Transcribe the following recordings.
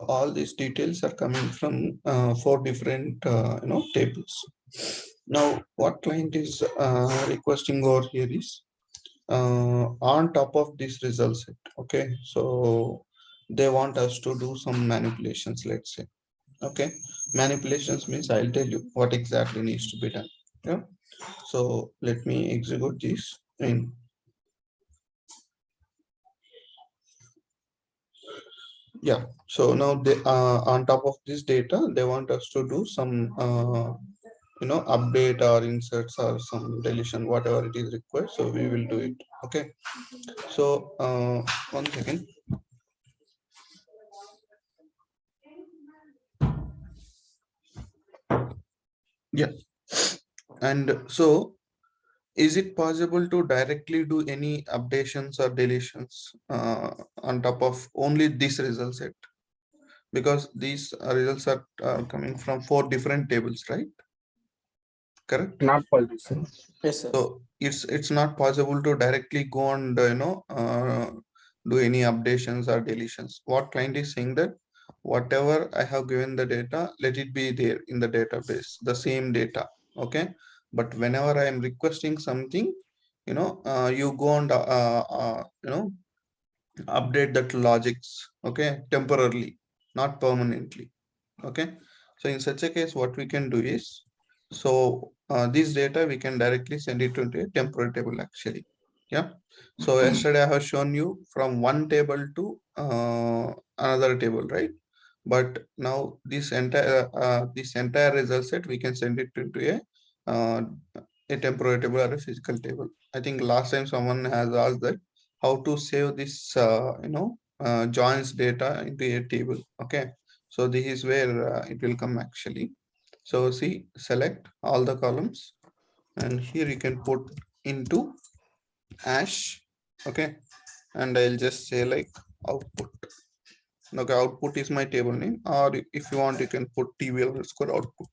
All these details are coming from four different tables. Now what client is requesting over here is on top of this result set. Okay, so they want us to do some manipulations, let's say. Okay, manipulations means I'll tell you what exactly needs to be done. Yeah, so let me execute this in. Yeah, so now they on top of this data they want us to do some update or inserts or some deletion, whatever it is required, so we will do it. Okay, so 1 second. Yeah, and so is it possible to directly do any updations or deletions on top of only this result set? Because these results are coming from four different tables, right? Correct? Not possible. Yes, sir. So it's not possible to directly go and do any updations or deletions. What client is saying that whatever I have given the data, let it be there in the database, the same data. Okay, but whenever I am requesting something, you go and update that logics. Okay, temporarily, not permanently. Okay, so in such a case, what we can do is, so this data we can directly send it into a temporary table actually. Yeah, so yesterday I have shown you from one table to another table, right? But now this entire result set we can send it into uh, a temporary table or a physical table. I think last time someone has asked that how to save this joins data into a table. Okay, so this is where it will come actually. So see, select all the columns and here you can put into ash. Okay, and I'll just say like output. Okay, output is my table name, or if you want you can put tv_output.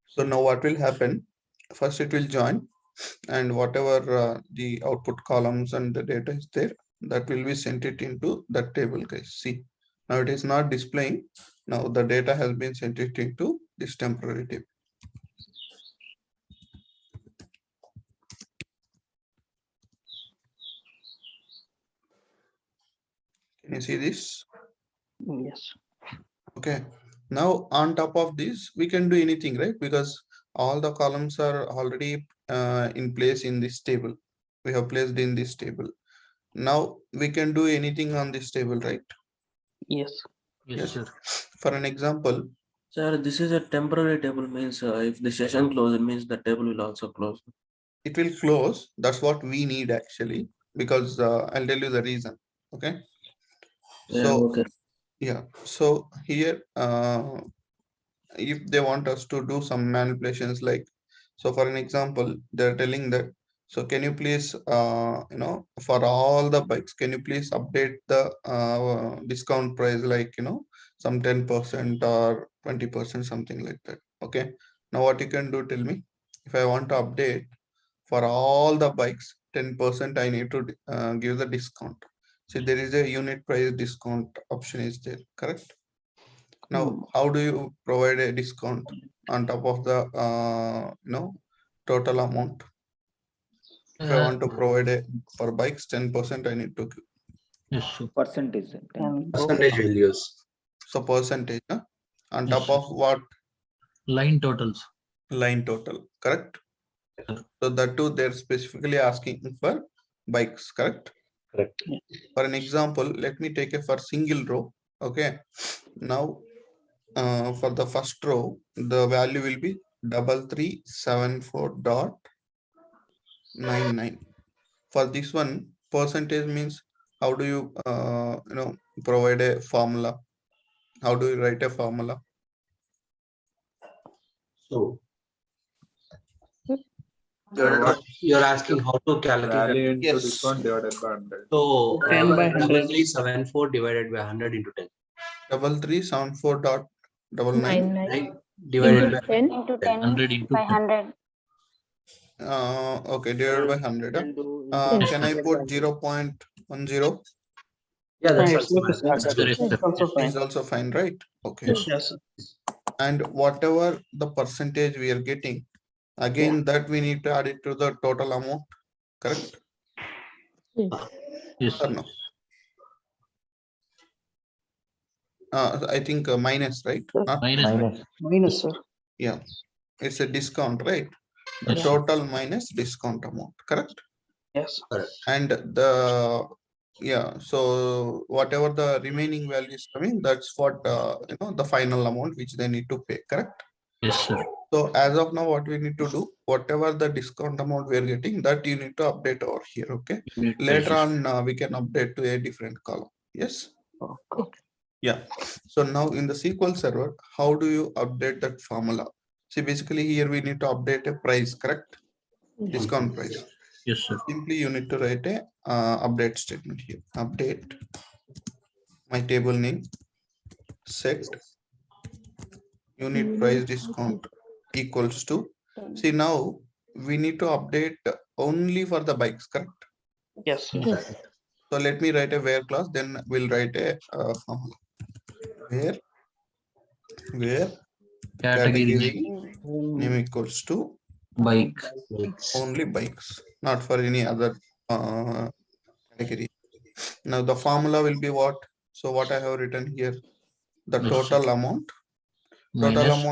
So now what will happen, first it will join, and whatever the output columns and the data is there, that will be sent it into that table, guys. See, now it is not displaying. Now the data has been sent it into this temporary table. Can you see this? Yes. Okay, now on top of this we can do anything, right? Because all the columns are already in place in this table. We have placed in this table. Now we can do anything on this table, right? Yes. Yes, sir. For an example, Sir, this is a temporary table, means if the session closes, means the table will also close. it will close. That's what we need actually, because I'll tell you the reason. Okay. Yeah, So okay. yeah, so here if they want us to do some manipulations, like, so for an example they're telling that, so can you please for all the bikes, can you please update the discount price, like some 10% or 20%, something like that. Okay, now what you can do, tell me, if I want to update for all the bikes 10%, I need to give the discount. See, there is a unit price discount option is there, correct? Now, how do you provide a discount on top of the total amount? If I want to provide a for bikes 10%, I need to give. Yes, sir. Percentage. Percentage values. So percentage, huh? On Yes, top sir. of what? Line totals. Line total, correct? Sir. So that too, they're specifically asking for bikes, correct? Correct. For an example, let me take a for single row. Okay, now for the first row, the value will be 3374.99. For this one, percentage means, how do you provide a formula? How do you write a formula? So you're asking how to calculate Value into Yes. discount divided by 100. So 10 by 100. 3374 divided by 100 into 10. 3374.99. 9 divided by 10 into 10 100 into by 10. 100. Okay, divided by 100. Can do Can I put 0.10? Yeah, that's It's also okay, fine. sir. That's There is It's also fine. Is also fine, right? Okay. Yes. Yes, sir. And whatever the percentage we are getting, again, that we need to add it to the total amount, correct? Yes, Or no? I think minus, right? Not minus. Minus, sir. yeah, it's a discount, right? The Yes. total minus discount amount, correct? Yes. And the so whatever the remaining value is coming, that's what the final amount which they need to pay, correct? Yes, sir. So as of now, what we need to do, whatever the discount amount we are getting, that you need to update over here, okay? Unit Later prices. on, we can update to a different column. Yes. Okay. Yeah. So now in the SQL Server, how do you update that formula? See, basically here we need to update a price, correct? Discount price. Yes, sir. Simply you need to write a update statement here. Update my table name, set unit price discount equals to. See, now we need to update only for the bikes, correct? Yes. So let me write a where clause, then we'll write a formula. Where category name equals to Bike. only bikes, not for any other category. Now the formula will be what? So what I have written here, the Yes, total amount. Minus.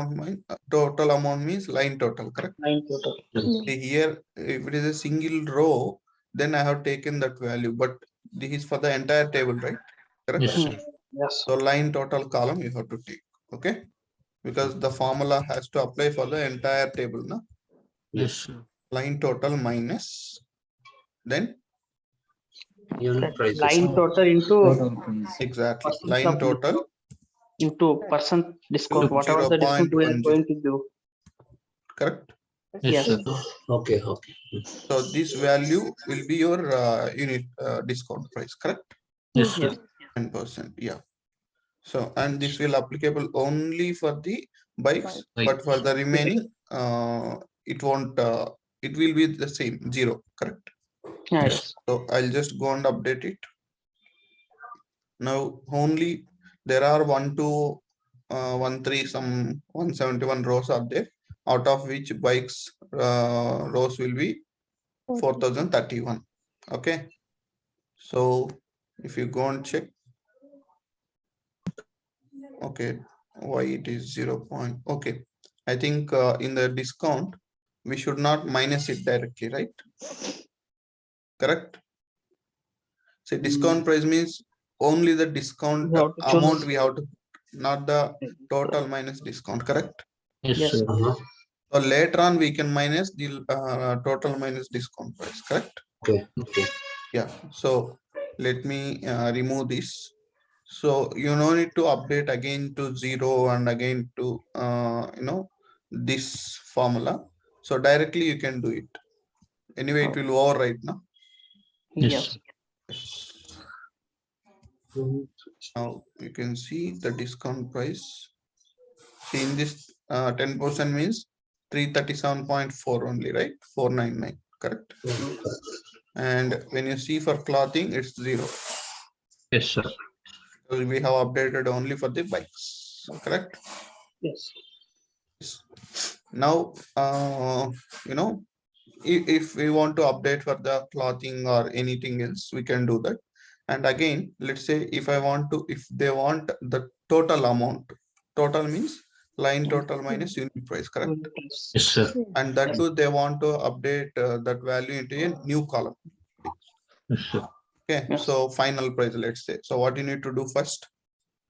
Total amount means line total, correct? 9 total. See here, if it is a single row, then I have taken that value, but this is for the entire table, right? Correct? Yes, sir. Yes. So line total column you have to take, okay? Because the formula has to apply for the entire table, no? Yes, sir. Line total minus, then Unit price. Line total into exactly percent line of total into percent discount. To Whatever the discount we are 0.10, going to do. correct? Yes, Yes. sir. Okay, okay. So this value will be your unit discount price, correct? Yes, sir. Yes. 10%, yeah. So, and this will applicable only for the bikes, but for the remaining, it won't, it will be the same, 0, correct? Yes. So I'll just go and update it. Now only there are 1, 2, 1, 3, some 171 rows are there, out of which bikes rows will be 4031. Okay. So if you go and check, okay, why it is 0. Okay, I think in the discount we should not minus it directly, right? Correct. So discount price means only the discount We have to choose. amount we have to, not the total minus discount, correct? Yes, Yes. sir. So later on we can minus the total minus discount price, correct? Okay, okay. Yeah. So let me remove this. So you no need to update again to 0 and again to this formula. So directly you can do it. Anyway, it will overwrite now. Yes. Yes. Now you can see the discount price. See in this 10% means 337.4 only, right? 499, correct? And when you see for clothing, it's 0. Yes, sir. So we have updated only for the bikes, correct? Yes. Now if we want to update for the clothing or anything else, we can do that. And again, let's say if they want the total amount, total means line total minus unit price, correct? Yes, sir. And that too they want to update that value into a new column. Yes, sir. Okay. Yes. So final price, let's say. So what you need to do first?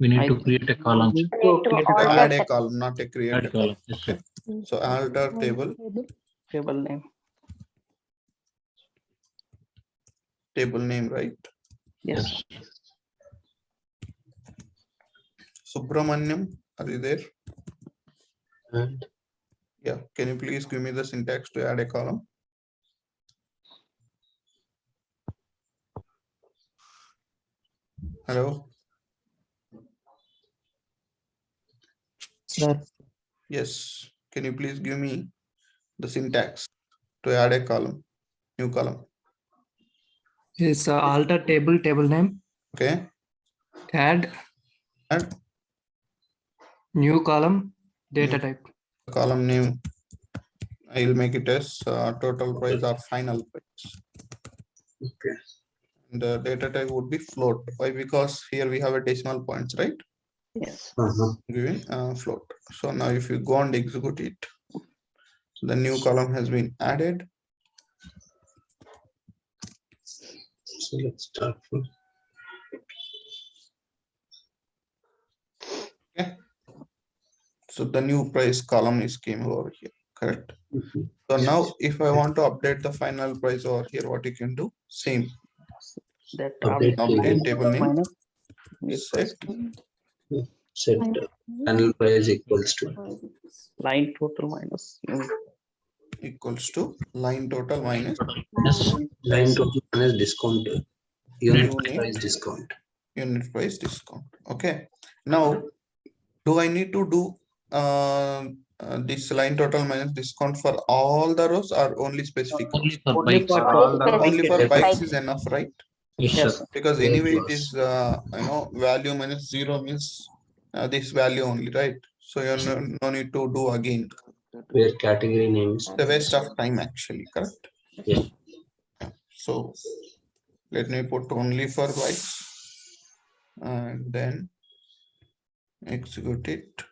We need I to create a column. need to create a Add a column, not a create Add a column. column. Yes, Okay. sir. So alter table name, right? Yes. Subramanyam, are you there? And Yeah. Can you please give me the syntax to add a column? Hello. Sir, Yes. Can you please give me the syntax to add a column, new column? it's alter table name. Okay. Add and new column, data New- type. column name. I will make it as total price or final price. Okay. The data type would be float. Why? Because here we have a decimal points, right? Yes. Given float. So now if you go and execute it, the new column has been added. So let's start from. Okay. So the new price column is came over here, correct? So now if I want to update the final price over here, what you can do? Same. That Update table name. minus new Set. price. Set final price equals to Line total minus unit. Equals to line total minus Yes. line total minus discount. Unit Unit. price discount. unit price discount. Okay. Now, do I need to do this line total minus discount for all the rows or only specific? Only for Only bikes. for all the Only for dedicated bikes type. is enough, right? Yes, Yes. sir. Because Very anyway it close. is value minus 0 means this value only, right? So you no need to do again. Where category names. The waste of time actually, correct? Yeah. So let me put only for bikes and then execute it.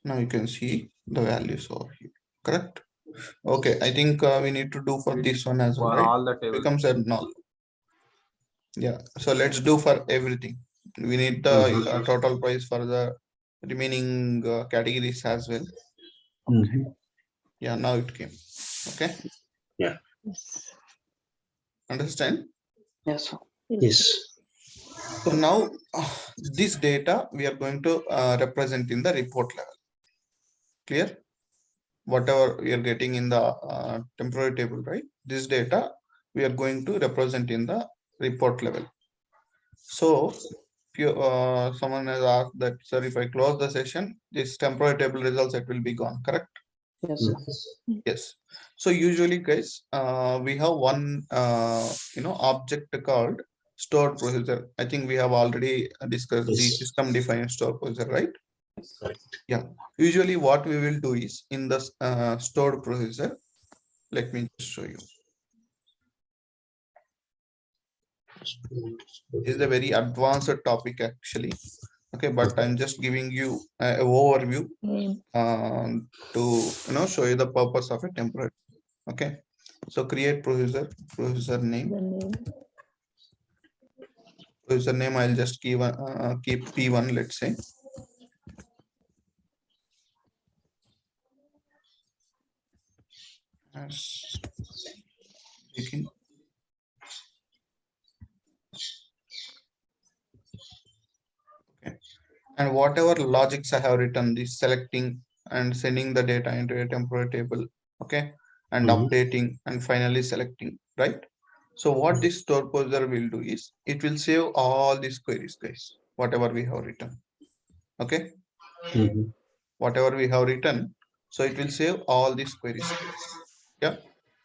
Now you can see the values over here, correct? Okay, I think we need to do for this one as well, For right? all the tables. Becomes a null. Yeah, so let's do for everything. We need the total price for the remaining categories as well. Yeah, now it came. Okay, Yeah. Yes. understand? Yes. Sir. Yes. So now this data we are going to represent in the report level. Clear? Whatever we are getting in the temporary table, right? This data we are going to represent in the report level. So if you someone has asked that, sir, if I close the session, this temporary table results, it will be gone, correct? Yes. Sir. Yes. So usually, guys, we have one object called stored procedure. I think we have already discussed the Yes. system defined stored procedure, right? Correct. Yeah. Usually, what we will do is in the stored procedure. Let me just show you. This is a very advanced topic actually. Okay, but I'm just giving you an overview to show you the purpose of a temporary. Okay, so create procedure name. Procedure name I'll just keep P1, let's say. Okay. And whatever logics I have written, this selecting and sending the data into a temporary table, okay, and updating and finally selecting, right? So what this store procedure will do is it will save all these queries, guys, whatever we have written. Okay, whatever we have written, so it will save all these queries. Yeah.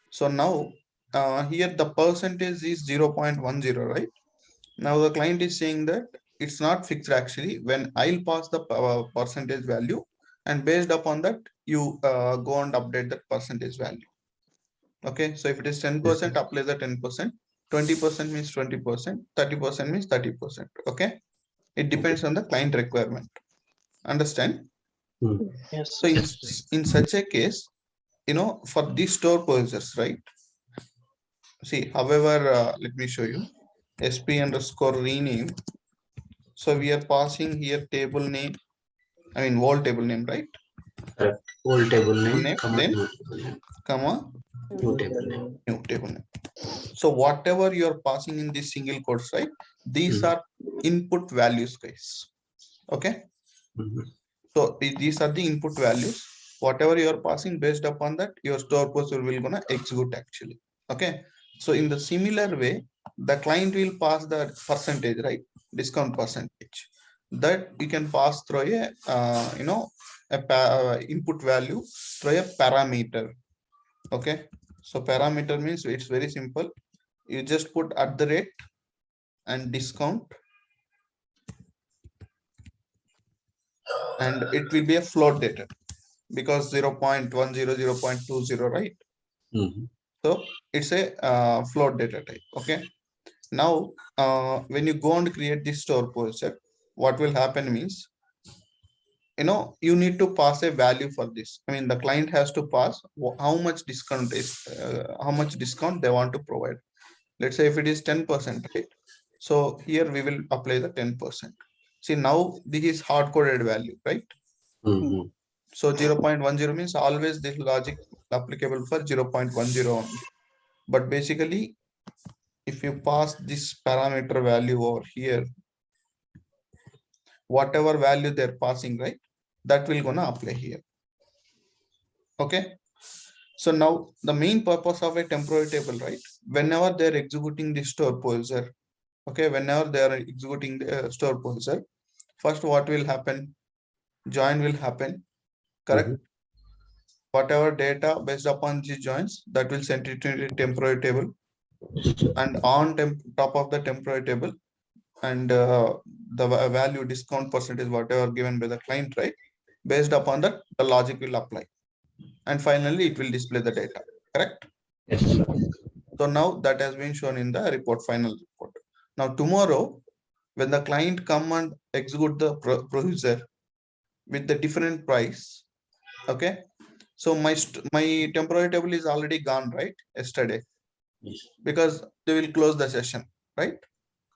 So now here the percentage is 0.10, right? Now the client is saying that it's not fixed actually. When I'll pass the percentage value, and based upon that, you go and update that percentage value. Okay, so if it is 10%, apply the 10%, 20% means 20%, 30% means 30%. Okay, it depends on the client requirement. Understand? Yes. So in such a case, for these store procedures, right? See, however, let me show you. SP_rename. So we are passing here table name. I mean, wall table name, right? Correct. Old table name, Then new table name. New table name. New table name. So whatever you are passing in this single quotes, right? These are input values, guys. Okay. So these are the input values. Whatever you are passing, based upon that, your store procedure will gonna execute actually. Okay. So in the similar way, the client will pass the percentage, right? Discount percentage. That you can pass through a input value through a parameter. Okay. So parameter means it's very simple. You just put @ and discount, and it will be a float data because 0.10, 0.20, right? So it's a float data type. Okay. Now, when you go and create this store procedure, what will happen means, you need to pass a value for this. I mean, the client has to pass how much discount they want to provide. Let's say if it is 10%, right? So here we will apply the 10%. See, now this is hard coded value, right? So 0.10 means always this logic applicable for 0.10 only. But basically, if you pass this parameter value over here, whatever value they're passing, right, that will gonna apply here. Okay. So now the main purpose of a temporary table, right? Whenever they're executing the store procedure, okay, whenever they are executing the store procedure, first what will happen? Join will happen, correct? Whatever data based upon the joins, that will send it to a temporary table, and on top of the temporary table, and the value discount percentage, whatever given by the client, right? Based upon that, the logic will apply, and finally it will display the data, correct? Yes, sir. So now that has been shown in the report, final report. Now tomorrow, when the client come and execute the procedure with the different price, okay, so my temporary table is already gone, right, yesterday, Yes, because they will close the session, right?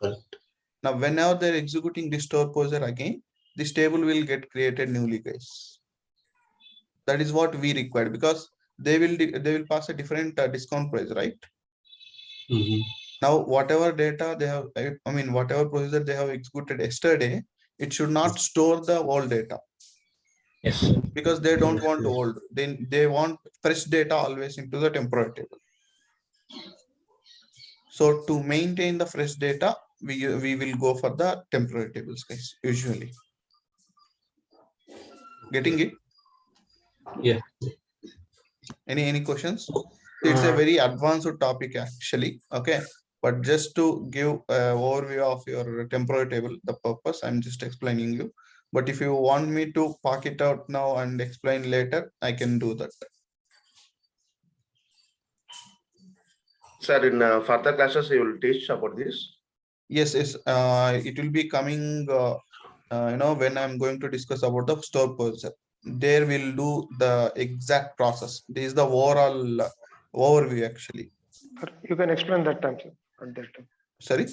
correct. Now whenever they're executing this store procedure again, this table will get created newly, guys. That is what we require, because they will pass a different discount price, right? Now whatever data they have, I mean whatever procedure they have executed yesterday, it should not store the old data, Yes, sir. because they don't want old. Then they want fresh data always into the temporary table. So to maintain the fresh data, we will go for the temporary tables, guys, usually. Getting it? Yeah. Any questions? It's a very advanced topic actually. Okay, but just to give overview of your temporary table, the purpose, I'm just explaining you. But if you want me to park it out now and explain later, I can do that. Sir, in further classes, you will teach about this. Yes, it will be coming. When I'm going to discuss about the store procedure, there will do the exact process. This is the overall overview actually. You can explain that time, sir. At that time, Sorry.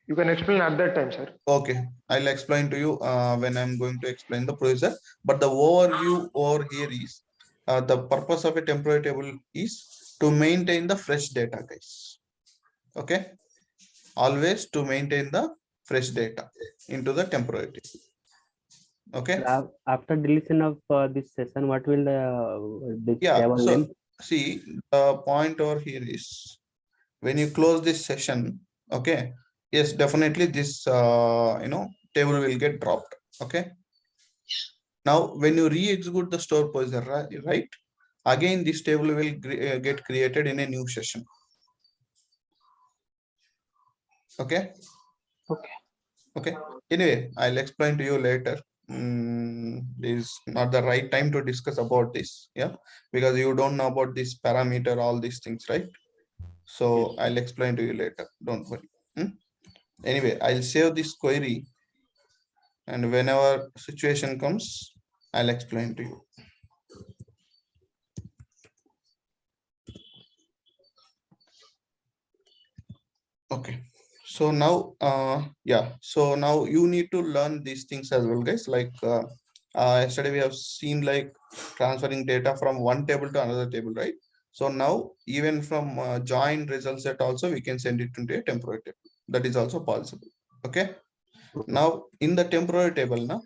you can explain at that time, sir. Okay, I'll explain to you when I'm going to explain the procedure. But the overview over here is the purpose of a temporary table is to maintain the fresh data, guys. Okay, always to maintain the fresh data into the temporary table. Okay. After deletion of this session, what will the Yeah. table So name? see, the point over here is when you close this session. Okay. Yes, definitely this table will get dropped. Okay. Now, when you re-execute the store procedure, right? Again, this table will get created in a new session. Okay. Okay. Okay. Anyway, I'll explain to you later. This is not the right time to discuss about this. Yeah, because you don't know about this parameter, all these things, right? So I'll explain to you later. Don't worry. Anyway, I'll save this query, and whenever situation comes, I'll explain to you. Okay. So now, so now you need to learn these things as well, guys. Like yesterday we have seen like transferring data from one table to another table, right? So now even from join result set also we can send it into a temporary table. That is also possible. Okay. Now in the temporary table, now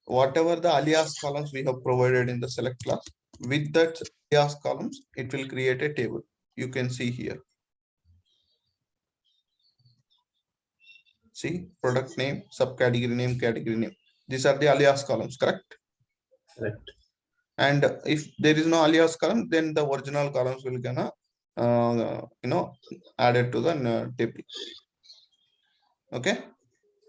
whatever the alias columns we have provided in the select class, with that alias columns, it will create a table. You can see here. See, product name, subcategory name, category name. These are the alias columns, correct? Correct. And if there is no alias column, then the original columns will gonna added to the table. Okay.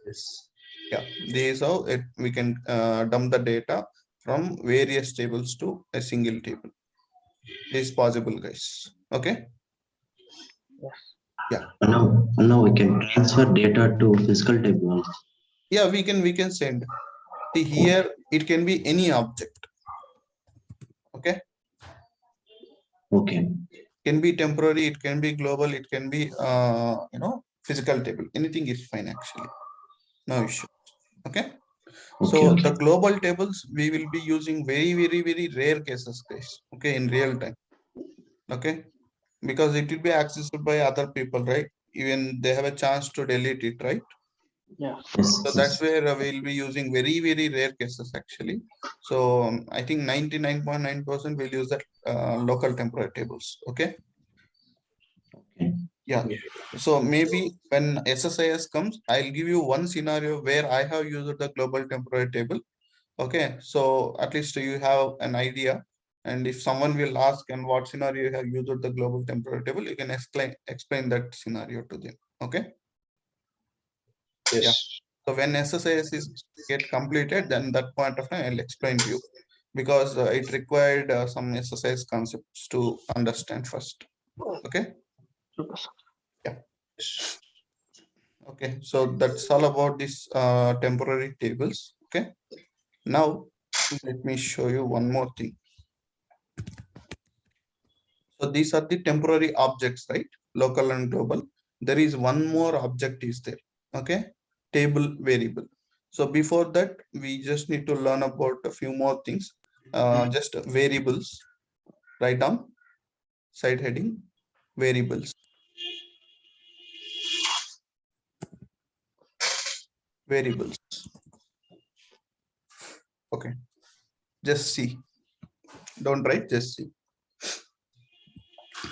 Yes. Yeah, this is how we can dump the data from various tables to a single table. This is possible, guys. Okay. Yeah. Now we can transfer data to physical table also. Yeah, we can send. See here, it can be any object. Okay. Okay. Can be temporary, it can be global, it can be physical table. Anything is fine actually. No issue. Okay. So Okay. the global tables we will be using very rare cases, guys. Okay, in real time. Okay, because it will be accessible by other people, right? Even they have a chance to delete it, right? Yes. So that's where we'll be using very rare cases actually. So I think 99.9% will use that local temporary tables. Okay. Okay. Yeah. So maybe when SSIS comes, I'll give you one scenario where I have used the global temporary table. Okay, so at least you have an idea. And if someone will ask and what scenario you have used the global temporary table, you can explain that scenario to them. Okay. Yes. Yeah. So when SSIS is get completed, then that point of time I'll explain to you, because it required some SSIS concepts to understand first. Okay. Super, sir. Yeah. Okay. So that's all about this temporary tables. Okay. Now let me show you one more thing. So these are the temporary objects, right? Local and global. There is one more object is there. Okay. Table variable. So before that, we just need to learn about a few more things. Just variables. Write down side heading variables. Variables. Okay. Just see. Don't write, just see.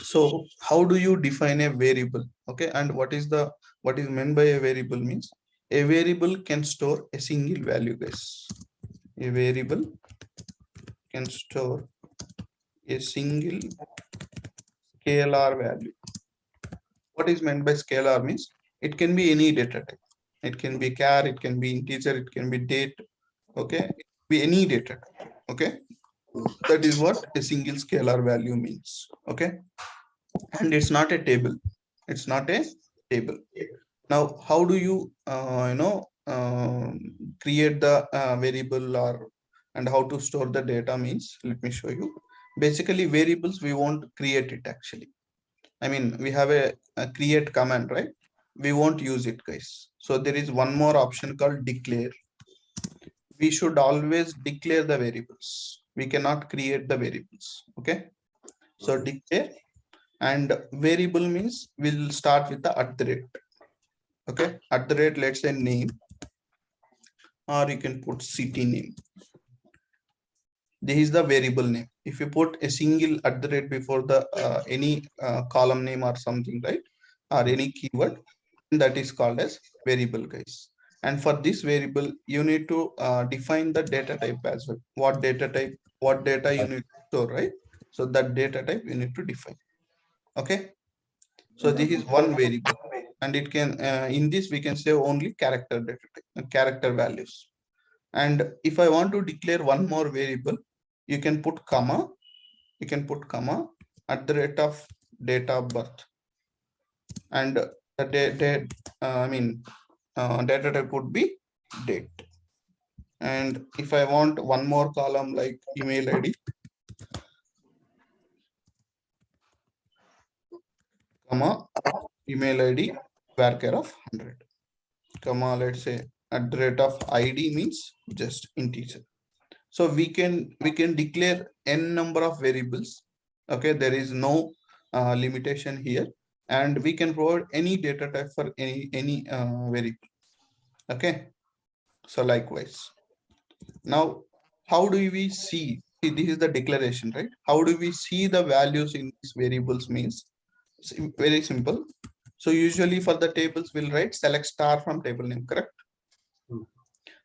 So how do you define a variable? Okay, and what is meant by a variable means a variable can store a single value, guys. A variable can store a single scalar value. What is meant by scalar means it can be any data type. It can be char, it can be integer, it can be date. Okay, it can be any data type. Okay, that is what a single scalar value means. Okay, and it's not a table. It's not a table. Now, how do you create the variable and how to store the data means? Let me show you. Basically, variables we won't create it actually. I mean, we have a create command, right? We won't use it, guys. So there is one more option called declare. We should always declare the variables. We cannot create the variables. Okay. So declare, and variable means we'll start with the @ okay, @ let's say name, or you can put city name. This is the variable name. If you put a single @ before the any column name or something, right, or any keyword, that is called as variable, guys. And for this variable you need to define the data type as well. What data type, what data you need to store, right? So that data type you need to define. Okay, so this is one variable, and it can in this we can say only character data type, character values. And if I want to declare one more variable, you can put comma, @ date of birth, and the date data type would be date. And if I want one more column like email ID, comma, email ID varchar of 100, comma, let's say @ ID means just integer. So we can declare n number of variables. Okay, there is no limitation here, and we can provide any data type for any variable. Okay, so likewise, now how do we see this is the declaration, right? How do we see the values in these variables means very simple. So usually for the tables we'll write select star from table name, correct?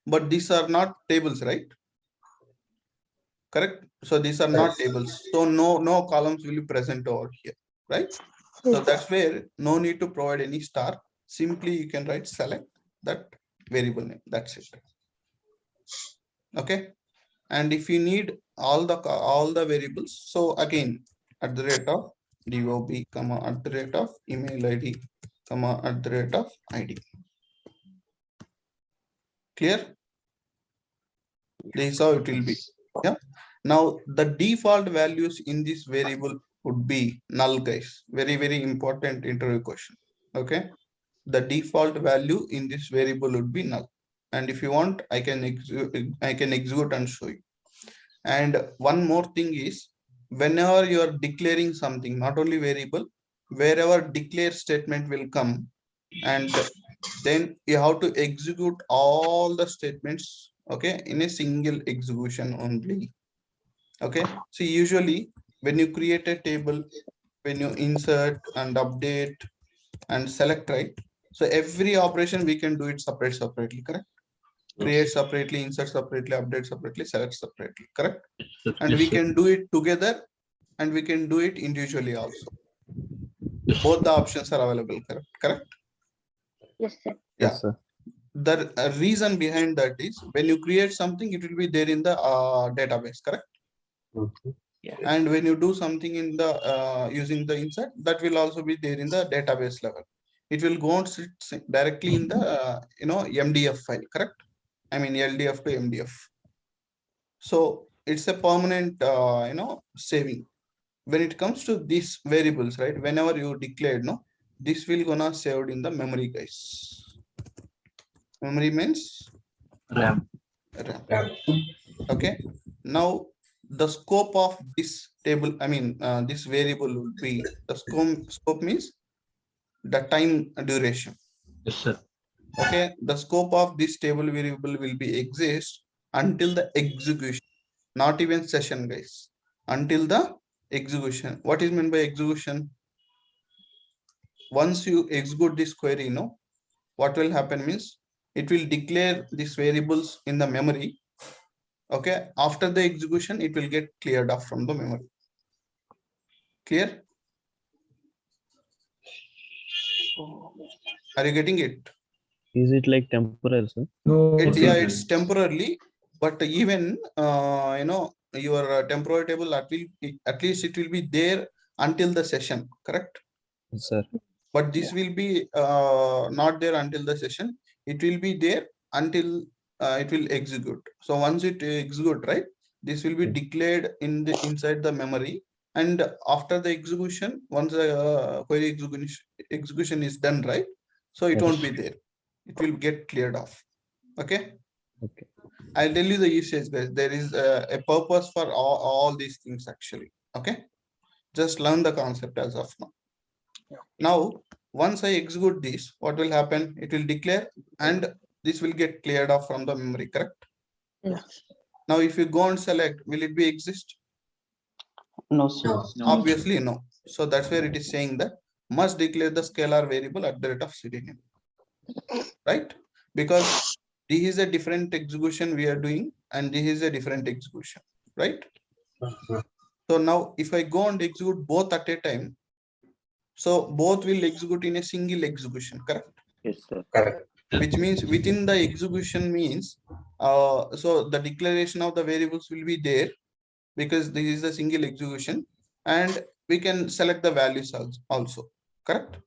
But these are not tables, right? Correct. So these are not tables, so no columns will be present over here, right? So that's where no need to provide any star. Simply you can write select that variable name. That's it. Okay. And if you need all the variables, so again at the rate of DOB, comma at the rate of email ID, comma at the rate of ID. Clear? This is how it will be. Yeah. Now the default values in this variable would be null, guys. Very, very important interview question. Okay. The default value in this variable would be null. And if you want, I can execute and show you. And one more thing is, whenever you are declaring something, not only variable, wherever declare statement will come, and then you have to execute all the statements, okay, in a single execution only. Okay, so usually when you create a table, when you insert and update and select, right? So every operation we can do it separately, correct? Create separately, insert separately, update separately, select separately, correct? Sir. And Yes, we sir. can do it together and we can do it individually also. Both the options are available, correct? Yes, sir. Yeah. Yes, sir. The reason behind that is when you create something, it will be there in the database, correct? And when you do something in the using the insert, that will also be there in the database level. It will go and sit directly in the MDF file, correct? I mean LDF to MDF. So it's a permanent saving. When it comes to these variables, right? Whenever you declared, no, this will gonna saved in the memory, guys. Memory means RAM. RAM. Okay. Now the scope of this table, I mean this variable will be the scope means the time duration. Yes, sir. Okay, the scope of this table variable will be exist until the execution, not even session, guys, until the execution. What is meant by execution? Once you execute this query, what will happen means it will declare these variables in the memory. Okay, after the execution, it will get cleared off from the memory. Clear? Are you getting it? Is it like temporary, sir? Yeah, it's temporarily, but even your temporary table at least it will be there until the session, correct? Yes, sir. But this will be not there until the session. It will be there until it will execute. So once it execute, right, this will be declared in the inside the memory, and after the execution, once the query execution is done, right, so it won't be there. It will get cleared off. Okay. Okay. I'll tell you the usage, guys. There is a purpose for all these things actually. Okay. Just learn the concept as of now. Now, once I execute this, what will happen? It will declare and this will get cleared off from the memory, correct? Yes. Now, if you go and select, will it be exist? No, sir. Obviously, no. So that's where it is saying that must declare the scalar variable at the rate of city name, right? Because this is a different execution we are doing and this is a different execution, right? So now if I go and execute both at a time, so both will execute in a single execution, correct? Yes, sir. Correct. Which means within the execution means, so the declaration of the variables will be there because this is a single execution and we can select the values also, correct?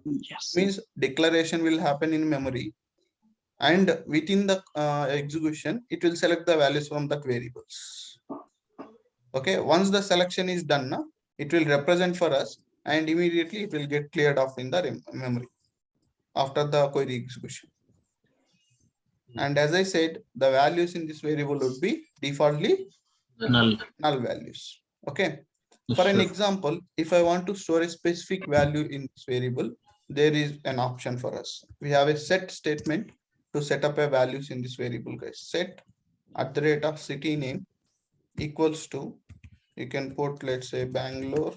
Yes. Means declaration will happen in memory and within the execution, it will select the values from that variables. Okay, once the selection is done, it will represent for us and immediately it will get cleared off in the memory after the query execution. And as I said, the values in this variable would be defaultly Null. values. Okay. Yes, For an sir. example, if I want to store a specific value in this variable, there is an option for us. We have a set statement to set up a values in this variable, guys. Set at the rate of city name equals to, you can put, let's say, Bangalore.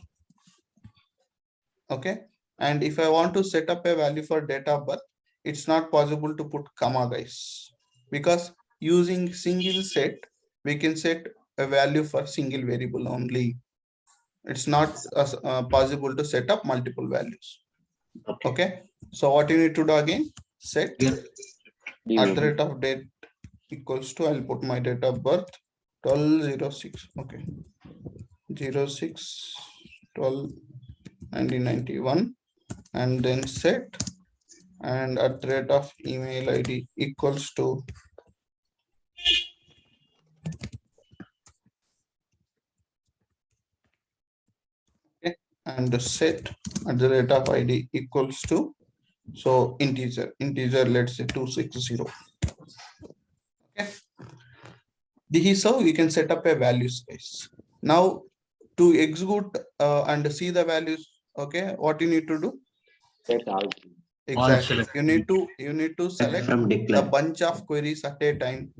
Okay. And if I want to set up a value for date of birth, it's not possible to put comma, guys, because using single set, we can set a value for single variable only. It's not possible to set up multiple values. Okay. So what you need to do again, set New at the variable. rate of date equals to, I'll put my date of birth 12/06. Okay. 06/12/1991, and then set, and at the rate of email ID equals to and set at the rate of ID equals to, so integer, let's say 260. Okay, this is how we can set up a value space. Now to execute and see the values, okay, what you need to do? Set all. Exactly, select. you need to select From the declare. bunch of queries at a time.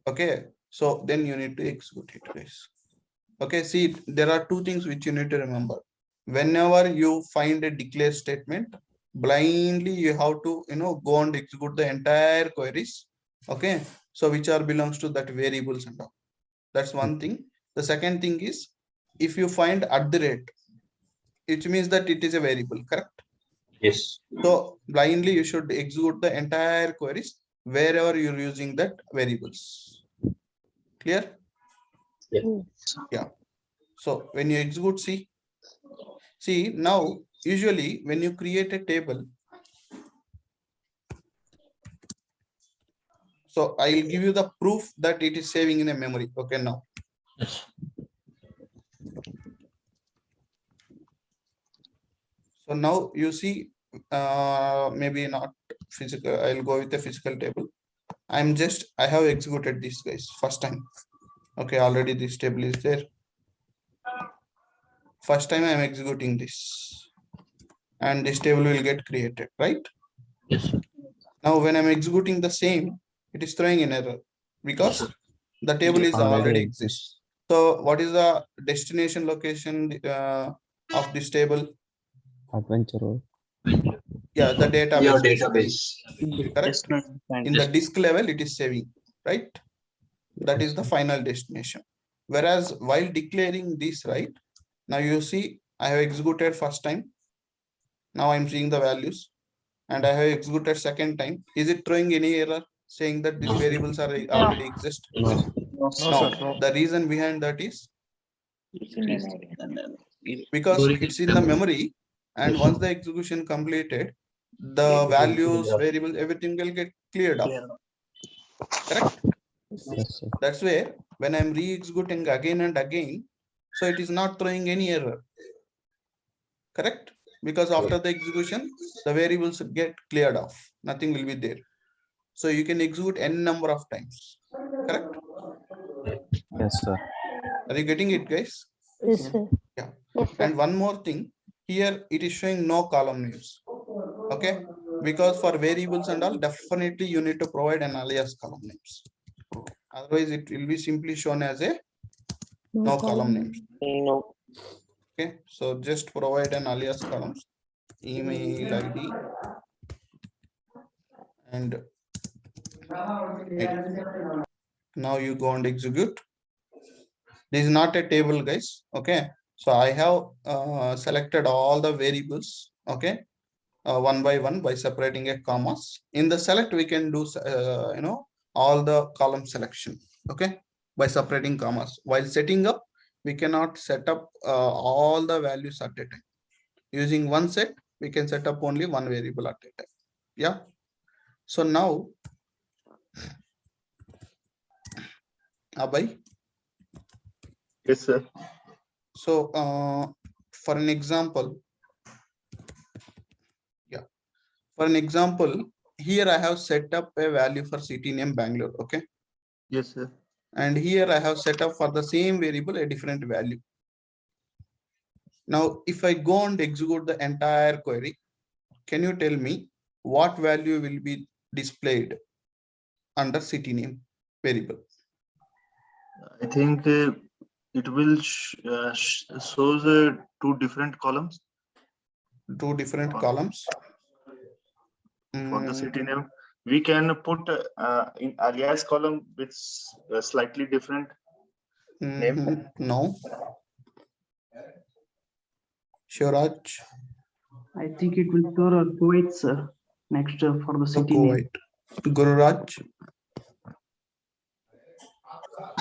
Okay, so then you need to execute it, guys. Okay, see, there are two things which you need to remember. Whenever you find a declare statement, blindly you have to go and execute the entire queries. Okay, so which are belongs to that variables and all. That's one thing. The second thing is, if you find at the rate, it means that it is a variable, correct? Yes. So blindly you should execute the entire queries wherever you're using that variables. Clear? Yeah. So when you execute, see now, usually when you create a table, so I'll give you the proof that it is saving in a memory. Okay, now. Yes. So now you see, maybe not physical, I'll go with the physical table. I have executed this, guys, first time. Okay, already this table is there. First time I'm executing this, and this table will get created, right? Yes. Now when I'm executing the same, it is throwing an error because the table is already exists. So what is the destination location of this table? Adventure Road. Yeah, the database. Your basically. database. Correct. In the disk level, it is saving, right? That is the final destination. Whereas while declaring this, right, now you see I have executed first time. Now I'm seeing the values, and I have executed second time. Is it throwing any error saying that these variables are already exist? No. No, sir, no. The reason behind that is It's in memory. because Storing it's in in the memory. memory, and once the execution completed, the values, variables, everything will get cleared up. Correct? Yes, sir. That's where when I'm re-executing again and again, so it is not throwing any error. Correct? Because after the execution, the variables get cleared off. Nothing will be there. So you can execute n number of times. Correct? Yes, sir. Are you getting it, guys? Yes, sir. Yeah. Yes, sir. And one more thing, here it is showing no column names. Okay, because for variables and all, definitely you need to provide an alias column names. Otherwise it will be simply shown as a no column names. No. Okay, so just provide an alias columns, email ID, and now you go and execute. This is not a table, guys. Okay, so I have selected all the variables. Okay, one by one by separating a commas. In the select, we can do all the column selection. Okay, by separating commas. While setting up, we cannot set up all the values at a time. Using one set, we can set up only one variable at a time. Yeah. So now, Abhay. Yes, sir. So for an example, here I have set up a value for city name Bangalore. Okay. Yes, sir. And here I have set up for the same variable a different value. Now, if I go and execute the entire query, can you tell me what value will be displayed under city name variable? I think it will shows two different columns. Two different columns. For the city name, we can put in alias column with slightly different name. No. Shuraj. I think it will store on poets, sir. Next for the So city name. Kuwait. Gururaj.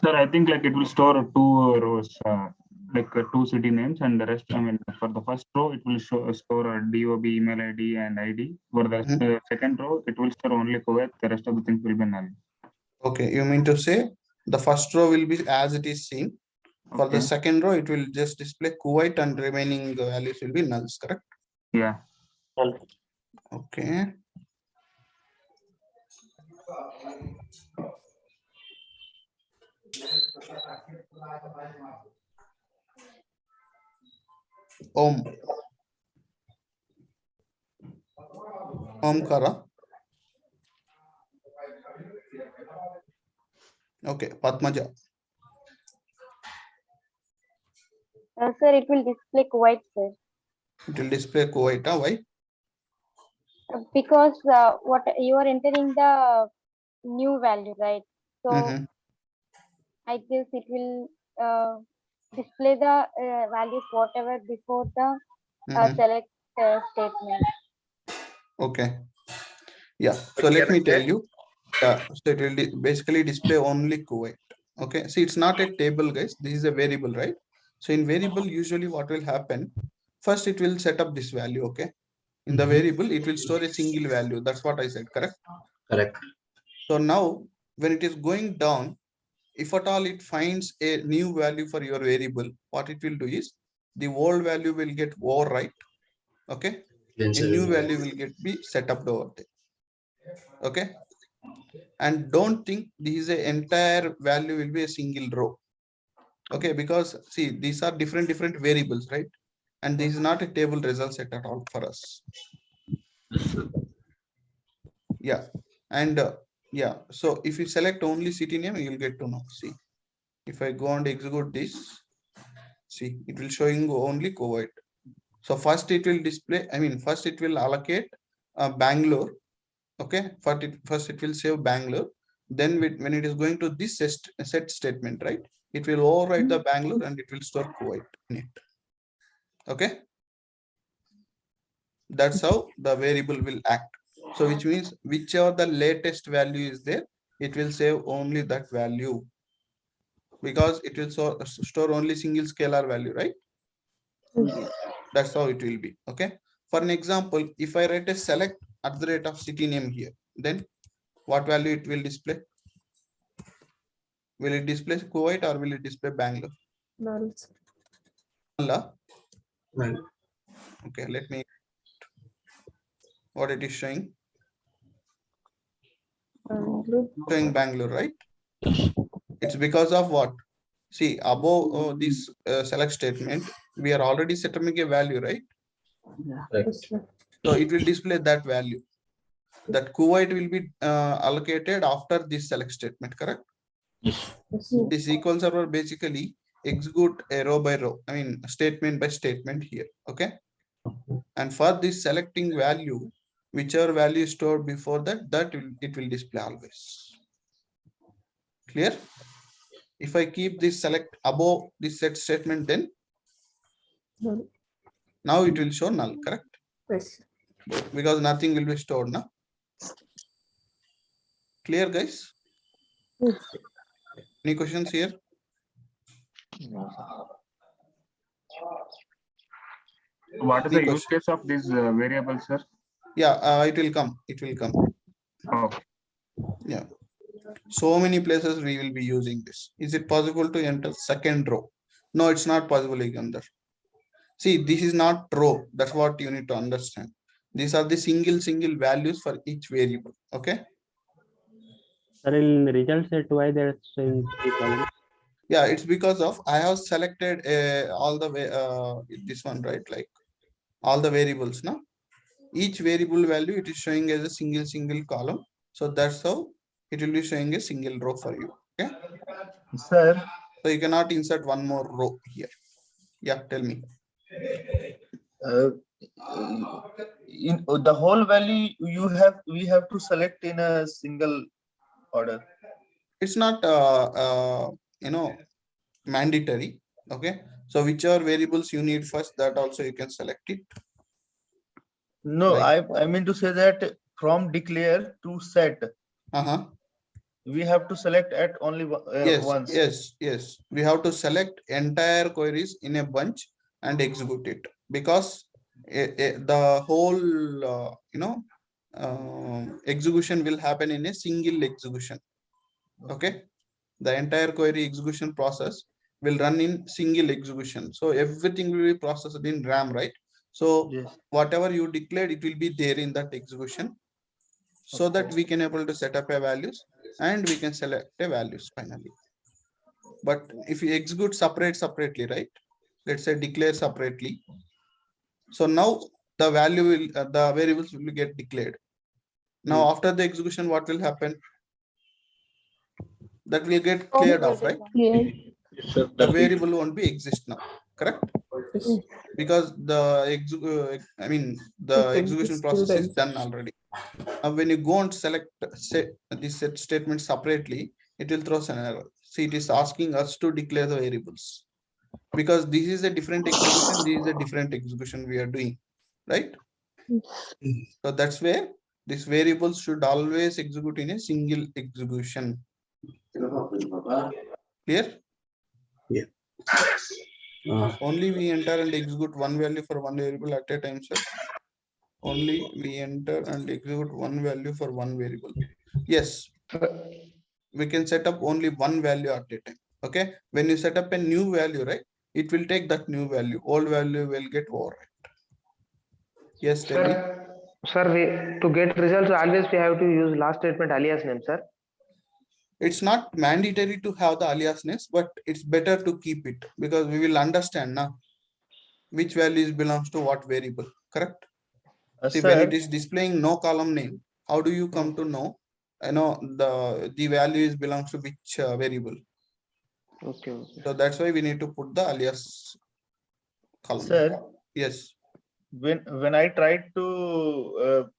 Sir, I think like it will store two rows, two city names, and the rest. I mean, for the first row, it will store a DOB, email ID, and ID. For the second row, it will store only Kuwait. The rest of the things will be null. Okay, you mean to say the first row will be as it is seen. For the second row, it will just display Kuwait and remaining values will be nulls, correct? Yeah. Okay. Omkara. Okay, Padmaja. Sir, it will display Kuwait, sir. It will display Kuwait. Why? Because what you are entering the new value, right? So I guess it will display the values whatever before the select statement. Okay. Yeah. So let me tell you. So it will basically display only Kuwait. Okay. See, it's not a table, guys. This is a variable, right? So in variable, usually what will happen? First, it will set up this value. Okay. In the variable, it will store a single value. That's what I said, correct? Correct. So now, when it is going down, if at all it finds a new value for your variable, what it will do is the old value will get overwrite. Okay. A new value will be set up over there. Okay. And don't think this is a entire value will be a single row. Okay, because see, these are different variables, right? And this is not a table result set at all for us. Yeah. And yeah, so if you select only city name, you'll get to know. See, if I go and execute this, see, it will showing only Kuwait. So first it will display, first it will allocate Bangalore. Okay, first it will save Bangalore. Then when it is going to this set statement, right, it will overwrite the Bangalore and it will store Kuwait in it. Okay, that's how the variable will act. So which means whichever the latest value is there, it will save only that value, because it will store only single scalar value, right? That's how it will be. Okay, for an example, if I write a select at the rate of city name here, then what value it will display? Will it display Kuwait or will it display Bangalore? Null. Okay, let me, what it is showing? Showing Bangalore, right? It's because of what? See, above this select statement, we are already setting a value, right? Yeah. So it will display that value. That Kuwait will be allocated after this select statement, correct? Yes. The SQL Server basically execute a row by row, statement by statement here. Okay. And for this selecting value, whichever value is stored before that, it will display always. Clear? If I keep this select above this set statement, then now it will show null, correct? Yes. Because nothing will be stored now. Clear, guys? Yes. Any questions here? What is the use case of this variable, sir? Yeah, it will come. It will come. Okay. Yeah. So many places we will be using this. Is it possible to enter second row? No, it's not possible, Ikandar. See, this is not row. That's what you need to understand. These are the single values for each variable. Okay. Sir, in result set, why they're showing 3 columns? Yeah, it's because of I have selected all the way this one, right? Like all the variables now. Each variable value it is showing as a single column. So that's how it will be showing a single row for you. Okay. Sir. So you cannot insert one more row here. Yeah, tell me. In the whole value we have to select in a single order. It's not mandatory. Okay, so whichever variables you need first, that also you can select it. No, like, I mean to say that from declare to set, we have to select at only once. Yes. We have to select entire queries in a bunch and execute it, because the whole execution will happen in a single execution. Okay, the entire query execution process will run in single execution. So everything will be processed in RAM, right? So whatever you declared, it will be there in that execution, so that we can able to set up a values and we can select a values finally. But if you execute separately, right? Let's say declare separately. So now the value will, the variables will get declared. Now after the execution, what will happen? That will get cleared off, right? The variable won't be exist now, correct? Because the execution process is done already. When you go and select this set statement separately, it will throw an error. See, it is asking us to declare the variables, because this is a different execution, this is a different execution we are doing, right? So that's where this variables should always execute in a single execution. Clear? Yeah. Only we enter and execute one value for one variable at a time, sir. Only we enter and execute one value for one variable. Yes, we can set up only one value at a time. Okay, when you set up a new value, right, it will take that new value, old value will get overwrite. Yes, tell me. Sir, to get results, always we have to use last statement alias name, sir. It's not mandatory to have the aliasness, but it's better to keep it, because we will understand now which values belongs to what variable, correct? See, when it is displaying no column name, how do you come to know, the values belongs to which variable? Okay. So that's why we need to put the alias column. Sir, yes. When I tried to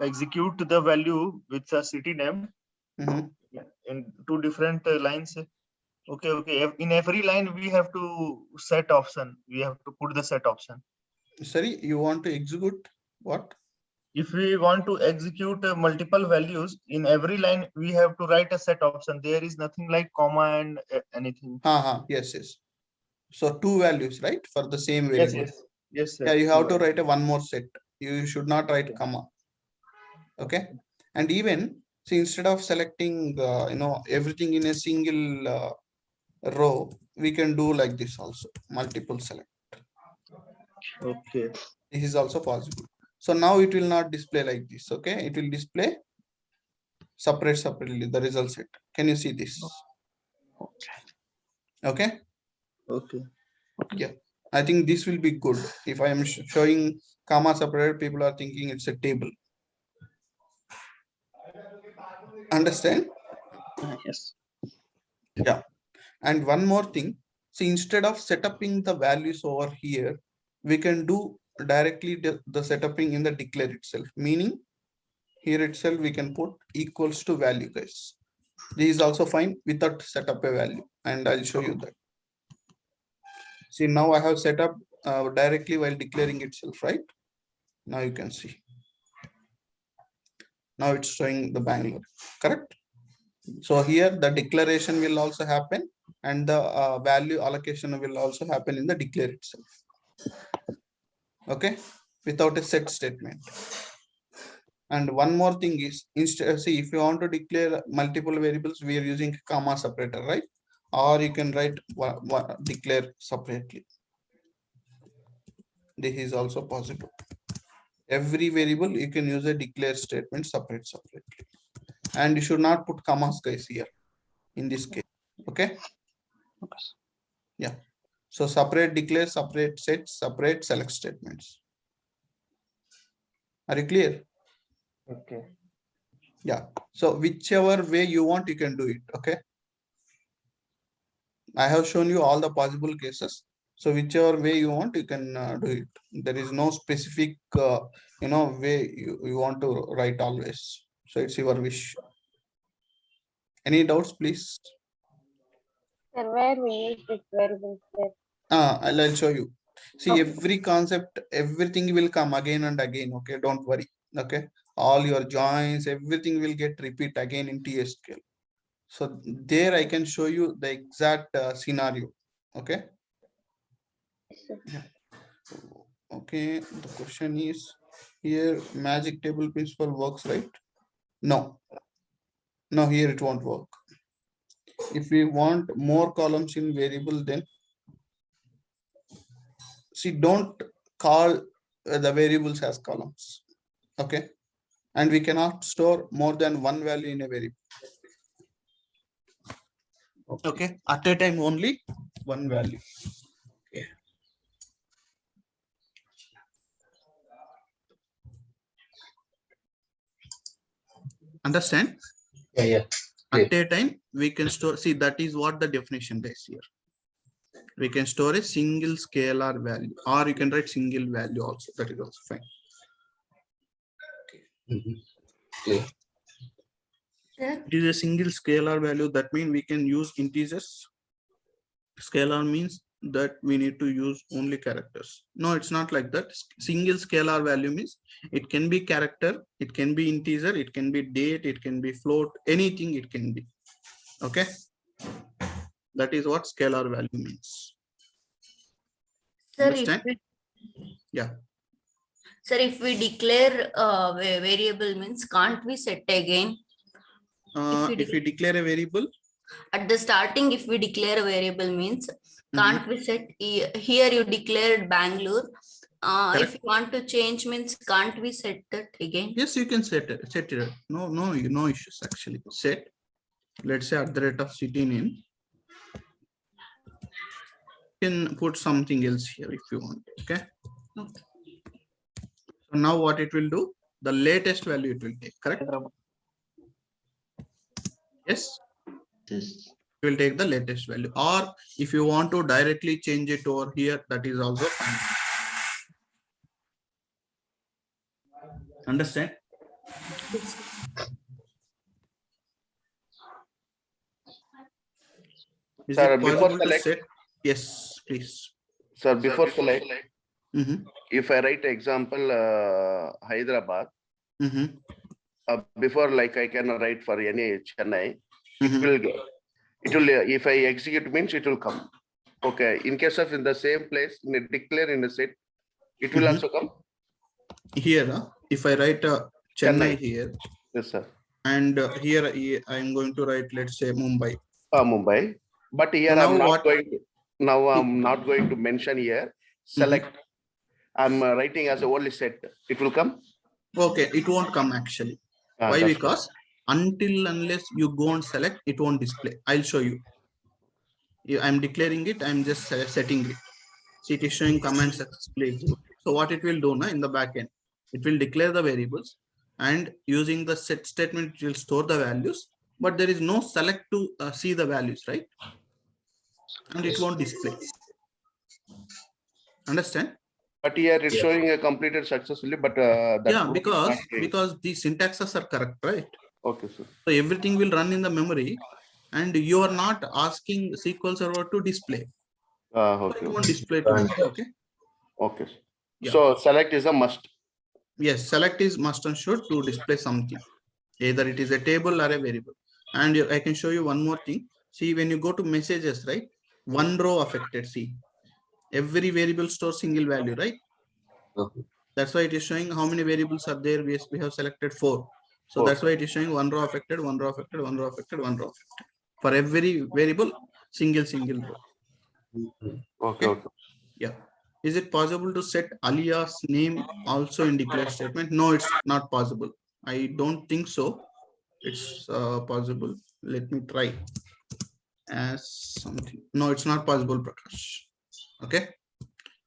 execute the value with a city name in two different lines. Okay. In every line we have to set option. We have to put the set option. Sorry, you want to execute what? If we want to execute multiple values, in every line we have to write a set option. There is nothing like comma and anything. Yes. So two values, right, for the same variable. Yes, sir. Yeah, you have to write a one more set. You should not write comma. Okay. And even, see, instead of selecting everything in a single row, we can do like this also, multiple select. Okay. This is also possible. So now it will not display like this. Okay, it will display separately the result set. Can you see this? Okay. Yeah, I think this will be good. If I am showing comma separated, people are thinking it's a table. Understand? Yes. Yeah. And one more thing, see, instead of setuping the values over here, we can do directly the setuping in the declare itself, meaning here itself we can put equals to value, guys. This is also fine without setup a value, and I'll show you that. See, now I have set up directly while declaring itself, right? Now you can see. Now it's showing the Bangalore, correct? So here the declaration will also happen, and the value allocation will also happen in the declare itself. Okay, without a set statement. And one more thing is, instead, see, if you want to declare multiple variables, we are using comma separator, right? Or you can write declare separately. This is also possible. Every variable you can use a declare statement separately, and you should not put commas, guys, here in this case. Okay. Yeah. So separate declare, separate set, separate select statements. Are you clear? Okay. Yeah. So whichever way you want, you can do it. Okay. I have shown you all the possible cases. So whichever way you want, you can do it. There is no specific, way you want to write always. So it's your wish. Any doubts, please? Sir, where we use this variable, sir? I'll show you. See, every concept, everything will come again and again. Okay, don't worry. Okay, all your joins, everything will get repeat again in T-SQL. So there I can show you the exact scenario. Okay. Yeah. Okay, the question is here, magic table principle works, right? No, here it won't work. If we want more columns in variable, then see, don't call the variables as columns. Okay, and we cannot store more than one value in a variable. Okay, at a time only one value. Okay. Understand? Yeah. At a time we can store, see, that is what the definition is here. We can store a single scalar value, or you can write single value also, that is also fine. Okay. It is a single scalar value, that means we can use integers. Scalar means that we need to use only characters. No, it's not like that. Single scalar value means it can be character, it can be integer, it can be date, it can be float, anything it can be. Okay, that is what scalar value means. Sir, Understand? Yeah. Sir, if we declare a variable means can't we set again? If we declare a variable at the starting, if we declare a variable means can't we set here you declared Bangalore. If you want to change means can't we set that again? Yes, you can set it. No issues actually. Set, let's say at the rate of city name. You can put something else here if you want. Okay. So now what it will do? The latest value it will take, correct? Yes. It will take the latest value. Or if you want to directly change it over here, that is also fine. Understand? Is Sir, it possible to set? Yes, please. Sir, before select, if I write example Hyderabad, before like I can write for any Chennai, it will if I execute means it will come. Okay. In case of in the same place, in a declare in a set, it will also come. Here, if I write Chennai here. Yes, sir. And here I am going to write, let's say Mumbai. Mumbai. But here so I'm not going to mention here. Select. I'm writing as a only set. It will come. Okay, it won't come actually. Why? Because unless you go and select, it won't display. I'll show you. I'm declaring it. I'm just setting it. See, it is showing command successfully. So what it will do now in the backend, it will declare the variables, and using the set statement, it will store the values. But there is no select to see the values, right? And it won't display. Understand? But here it's showing a completed successfully, but yeah, because the syntaxes are correct, right? Okay, sir. So everything will run in the memory, and you are not asking SQL Server to display. Okay. It won't display to you. Okay. Okay. Yeah. So select is a must. Yes, select is must and should to display something. Either it is a table or a variable. And I can show you one more thing. See, when you go to messages, right? One row affected. See, every variable stores single value, right? Okay. That's why it is showing how many variables are there. We have selected 4. So that's why it is showing one row affected, one row affected, one row affected, one row affected. For every variable, single row. Okay. Yeah. Is it possible to set alias name also in declare statement? No, it's not possible. I don't think so. It's possible. Let me try as something. No, it's not possible, Prakash. Okay.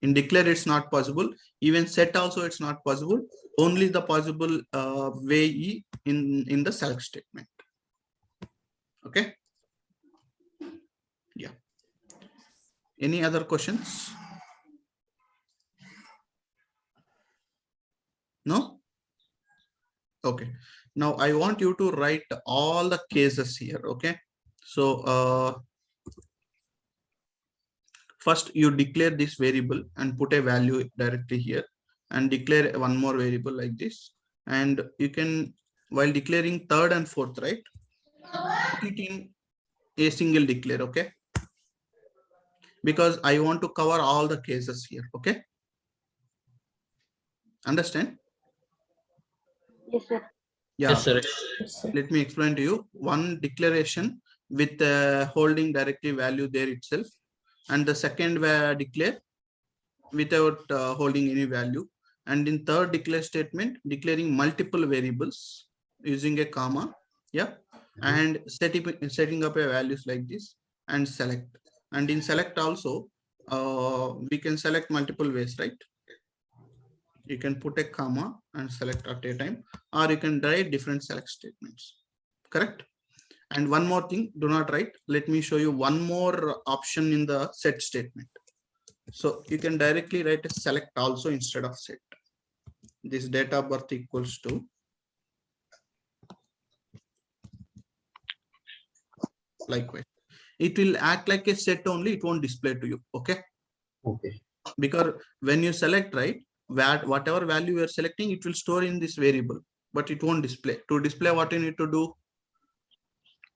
In declare, it's not possible. Even set also, it's not possible. Only the possible way in the select statement. Okay. Yeah. Any other questions? No? Okay. Now I want you to write all the cases here. Okay. So first you declare this variable and put a value directly here, and declare one more variable like this, and you can, while declaring third and fourth, right, put it in a single declare, okay? Because I want to cover all the cases here, okay? Understand? Yes, sir. Yeah. Yes, sir. Let me explain to you. One declaration with holding directly value there itself, and the second declare without holding any value, and in third declare statement declaring multiple variables using a comma, yeah, and setting up a values like this, and select. And in select also we can select multiple ways, right? You can put a comma and select at a time, or you can write different select statements, correct? And one more thing, do not write. Let me show you one more option in the set statement. So you can directly write a select also instead of set. This date of birth equals to likewise. It will act like a set only, it won't display to you, okay? Okay. Because when you select, right, whatever value you are selecting, it will store in this variable, but it won't display. To display, what you need to do?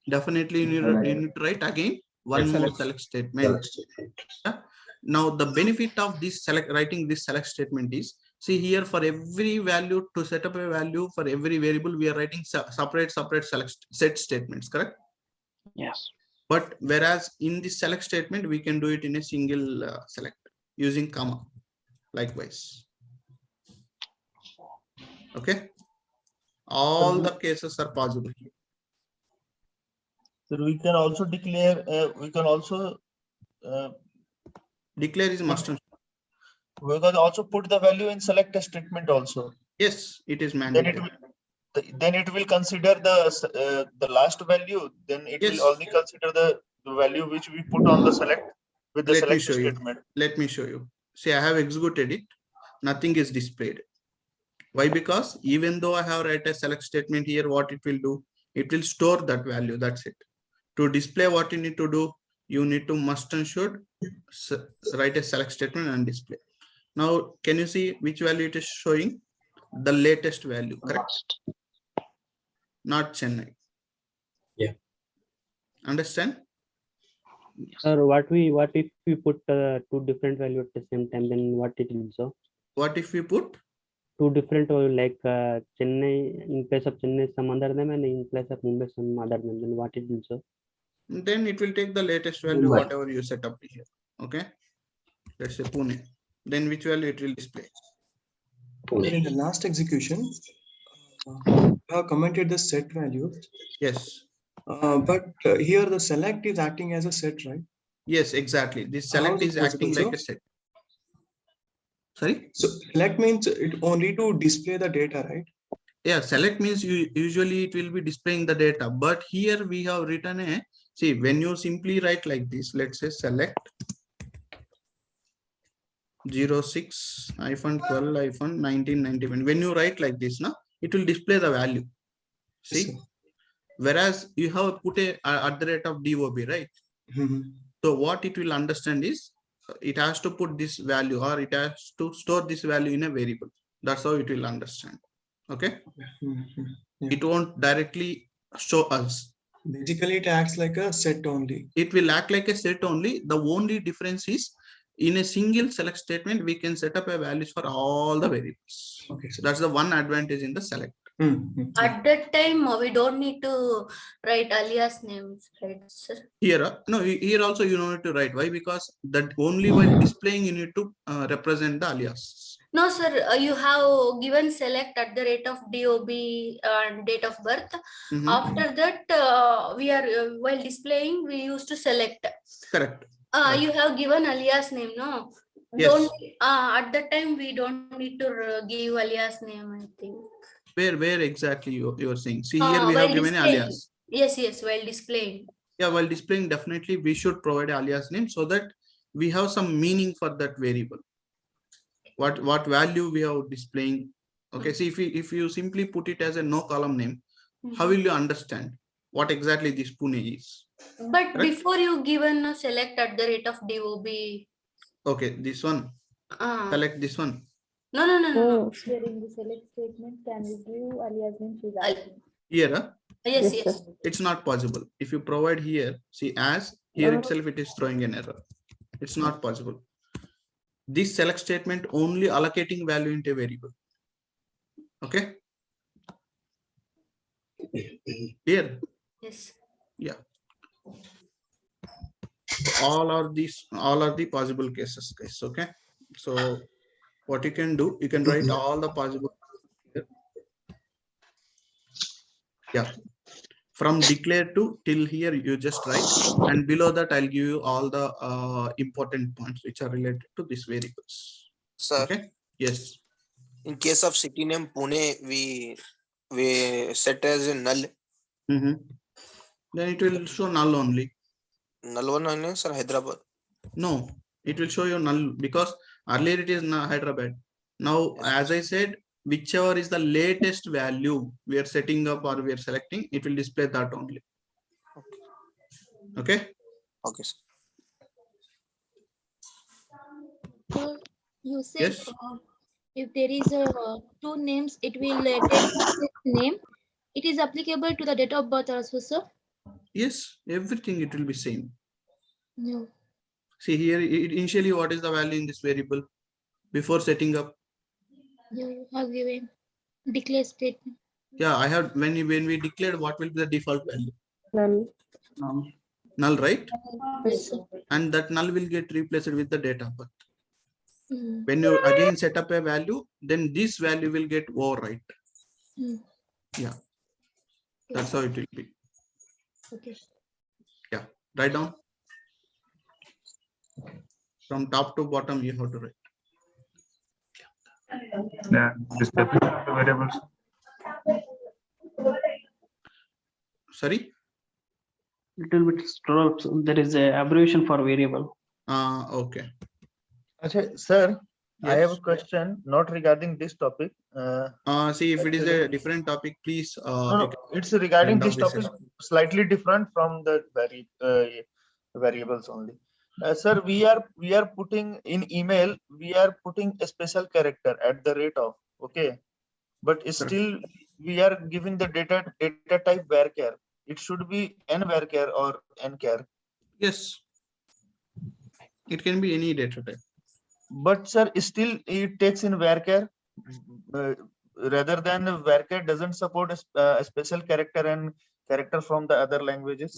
Definitely you need to write again one more select statement. Yeah? Now the benefit of this writing this select statement is, see here, for every value, to set up a value for every variable, we are writing separate set statements, correct? Yes. But whereas in this select statement, we can do it in a single select using comma, likewise. Okay, all the cases are possible here. So we can also declare, we can also declare is must. We can also put the value in select statement also. Yes, it is mandatory. Then it will consider the last value. Then it will only consider the value which we put on the select with the select statement. Let me show you. See, I have executed it. Nothing is displayed. Why? Because even though I have write a select statement here, what it will do? It will store that value. That's it. To display, what you need to do? You need to must and should write a select statement and display. Now, can you see which value it is showing? The latest value, correct? Not Chennai. Yeah. Understand? Sir, what if we put two different value at the same time? Then what it will show? What if we put two different like Chennai in place of Chennai some other name, and in place of Mumbai some other name? Then what it will show? Then it will take the latest value, whatever you set up here. Okay. Let's say Pune. Then which value it will display? In the last execution, you have commented the set value. Yes. But here the select is acting as a set, right? Yes, exactly. This select is acting like a set. Sorry? So select means it only to display the data, right? Yeah, select means usually it will be displaying the data. But here we have written a, see, when you simply write like this, let's say select 06-12-1991. When you write like this, now it will display the value. See, whereas you have put a at the rate of DOB, right? So what it will understand is it has to put this value, or it has to store this value in a variable. That's how it will understand. Okay. It won't directly show us. Basically, it acts like a set only. It will act like a set only. The only difference is, in a single select statement, we can set up a values for all the variables. Okay. So that's the one advantage in the select. At that time, we don't need to write alias names, right, sir? Here, no, here also you don't need to write. Why? Because that only while displaying you need to represent the alias. No, sir, you have given select at the rate of DOB and date of birth. After that, we are while displaying, we used to select. Correct. You have given alias name, no? Yes. Don't at that time we don't need to give alias name, I think. Where exactly you are saying? See, here we have given alias. Yes, while displaying. Yeah, while displaying, definitely we should provide alias name so that we have some meaning for that variable. What value we are displaying. Okay, see, if you simply put it as a no column name, how will you understand what exactly this Pune is? But correct? Before you given a select at the rate of DOB. Okay, this one. Select this one. No. Here in the select statement, can we give alias name? She's asking. Here, huh? Yes. It's not possible. If you provide here, see as here itself, it is throwing an error. It's not possible. This select statement only allocating value into a variable. Okay. Here. Yes. Yeah. All are the possible cases, guys. Okay. So what you can do, you can write all the possible. Yeah. From declare to till here, you just write, and below that I'll give you all the important points which are related to these variables. Sir. Okay. Yes. In case of city name Pune, we set as a null. Then it will show null only. Null one only, sir. Hyderabad. No, it will show you null because earlier it is Hyderabad. Now, as I said, whichever is the latest value we are setting up or we are selecting, it will display that only. Okay. Okay, sir. So you said Yes. if there is two names, it will take the name. It is applicable to the date of birth also, sir? Yes, everything it will be same. No. See here, initially what is the value in this variable before setting up? You have given declare statement. Yeah, I have when we declared what will be the default value? Null. Null, right? Yes, sir. And that null will get replaced with the date of birth. Mm. When you again set up a value, then this value will get overwrite. Yeah, that's how it will be. Okay. Yeah, write down. From top to bottom, you have to write. Yeah, this definition of the variables. Sorry? Little bit scroll. There is a abbreviation for variable. Okay. Achha, sir, I have a question not regarding this topic. See, if it is a different topic, please. No, it's regarding this topic, slightly different from the variables only. Sir, we are putting in email, we are putting a special character at the rate of, okay, but still we are giving the data type varchar. It should be n varchar or nchar. Yes, it can be any data type. But sir, still it takes in varchar rather than varchar doesn't support a special character and character from the other languages.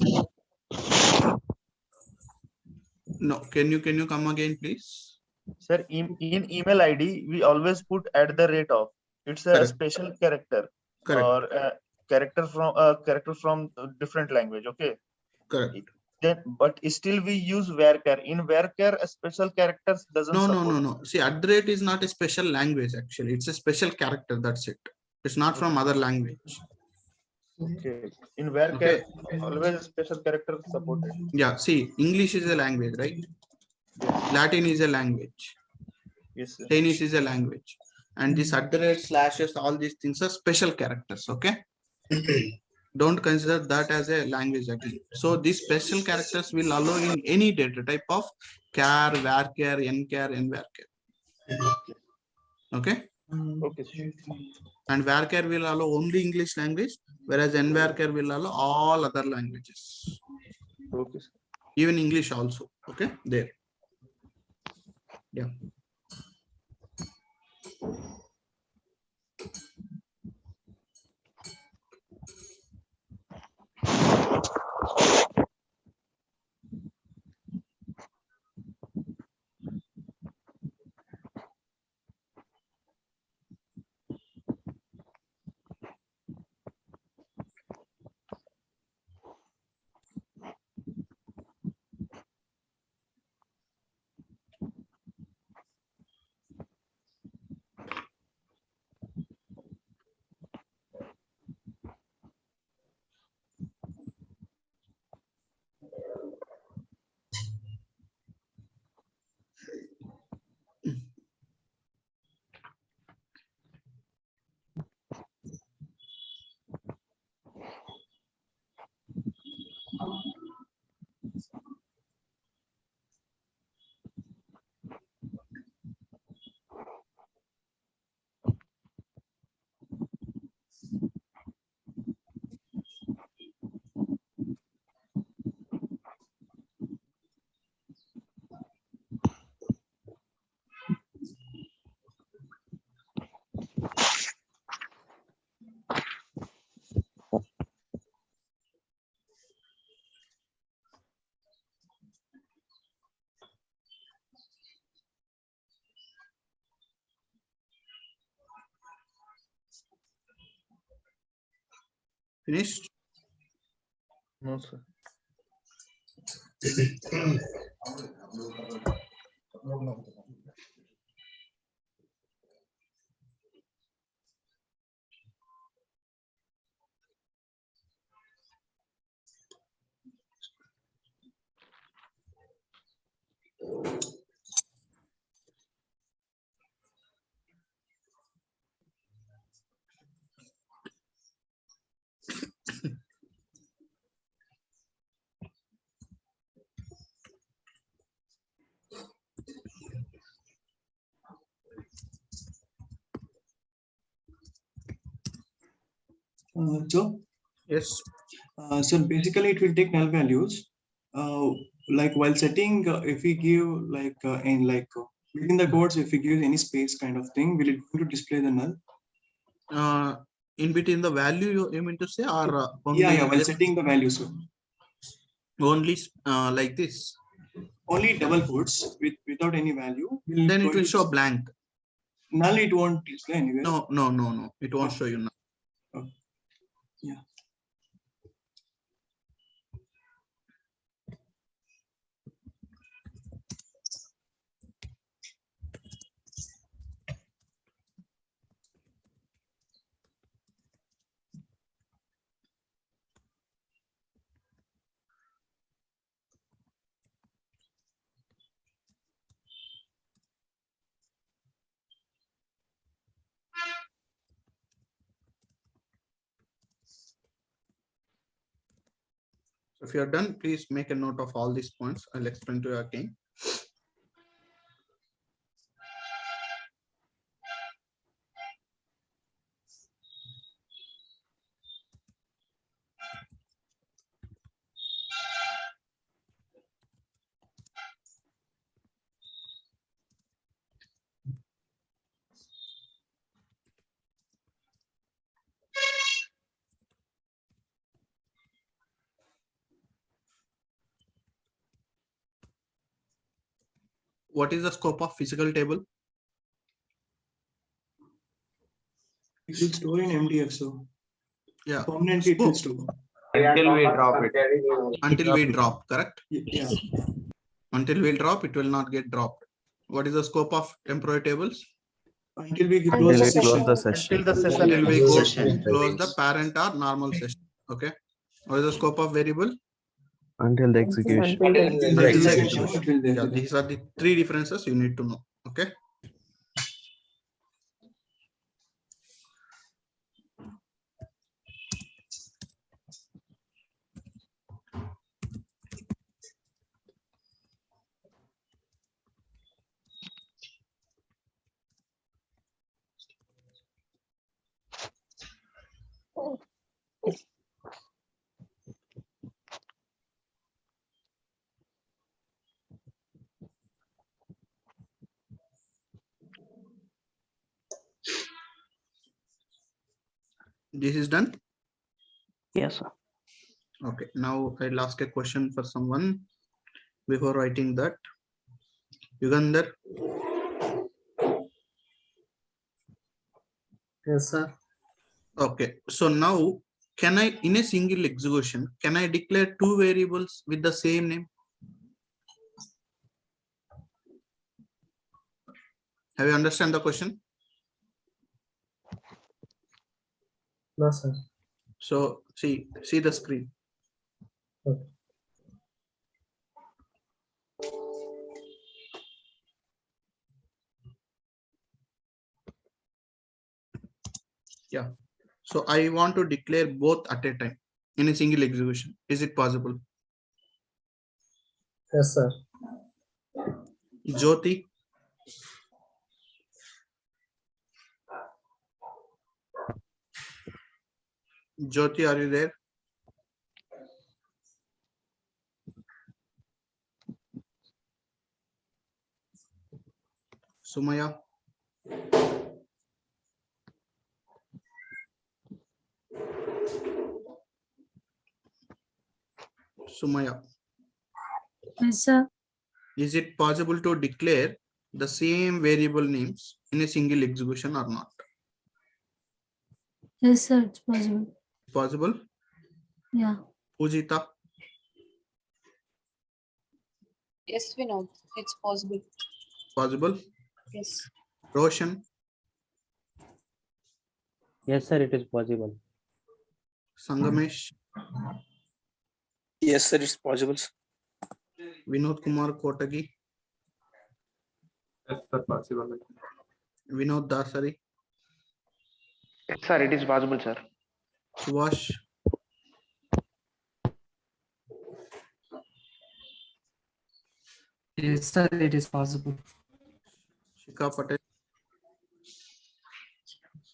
No, can you come again, please? Sir, in email ID we always put at the rate of. It's a special character. Correct. Or a character from different language. Okay. Correct. Then, but still we use varchar. In varchar, a special characters doesn't support. No. See, @ is not a special language. Actually, it's a special character. That's it. It's not from other language. Okay. In varchar, always a special character supported. Yeah. See, English is a language, right? Yes. Latin is a language. Yes, sir. Chinese is a language. And this @ slashes, all these things are special characters. Okay. Don't consider that as a language again. So these special characters will allow in any data type of char, varchar, nchar, nvarchar. Okay. Okay. And varchar will allow only English language, whereas nvarchar will allow all other languages. Okay. Even English also. Okay. There. Yeah. Finished? No, sir. Joe? Yes. So basically it will take null values. Like while setting, if we give within the codes, if we give any space kind of thing, will it going to display the null? In between the value you mean to say, or only Yeah, while setting the values. Only like this. Only double quotes without any value. Then it will show blank. Null it won't display anywhere. No. It won't show you null. Oh. Yeah. So if you are done, please make a note of all these points. I'll explain to you again. What is the scope of physical table? It will store in MDF, so yeah, permanently it will store. Until we drop it. Until we drop, correct? Yeah. Until we drop, it will not get dropped. What is the scope of temporary tables? Until we Until close the we session. close the session. Until the session Until we ends. close the parent or normal session. Okay. What is the scope of variable? Until the execution. Until the execution. Yeah, these are the three differences you need to know. Okay. This is done. Yes, sir. Okay, now I'll ask a question for someone before writing that. Yugandhar. Yes, sir. Okay, so now can I, in a single execution, can I declare two variables with the same name? Have you understand the question? No, sir. So see the screen. Okay. Yeah. So I want to declare both at a time in a single execution. Is it possible? Yes, sir. Jyoti. Jyoti, are you there? Sumaya. Sumaya. Yes, sir. Is it possible to declare the same variable names in a single execution or not? Yes, sir. It's possible. Possible. Yeah. Pujita, Yes, Vinod, it's possible. possible. Yes. Roshan, Yes, sir, it is possible. Sangamesh, Yes, sir, it's possible. Vinod Kumar Kotagi, Yes, sir, possible. Vinod Dasari, Yes, sir, it is possible, sir. Suvash, Yes, sir, it is possible. Shika Patel,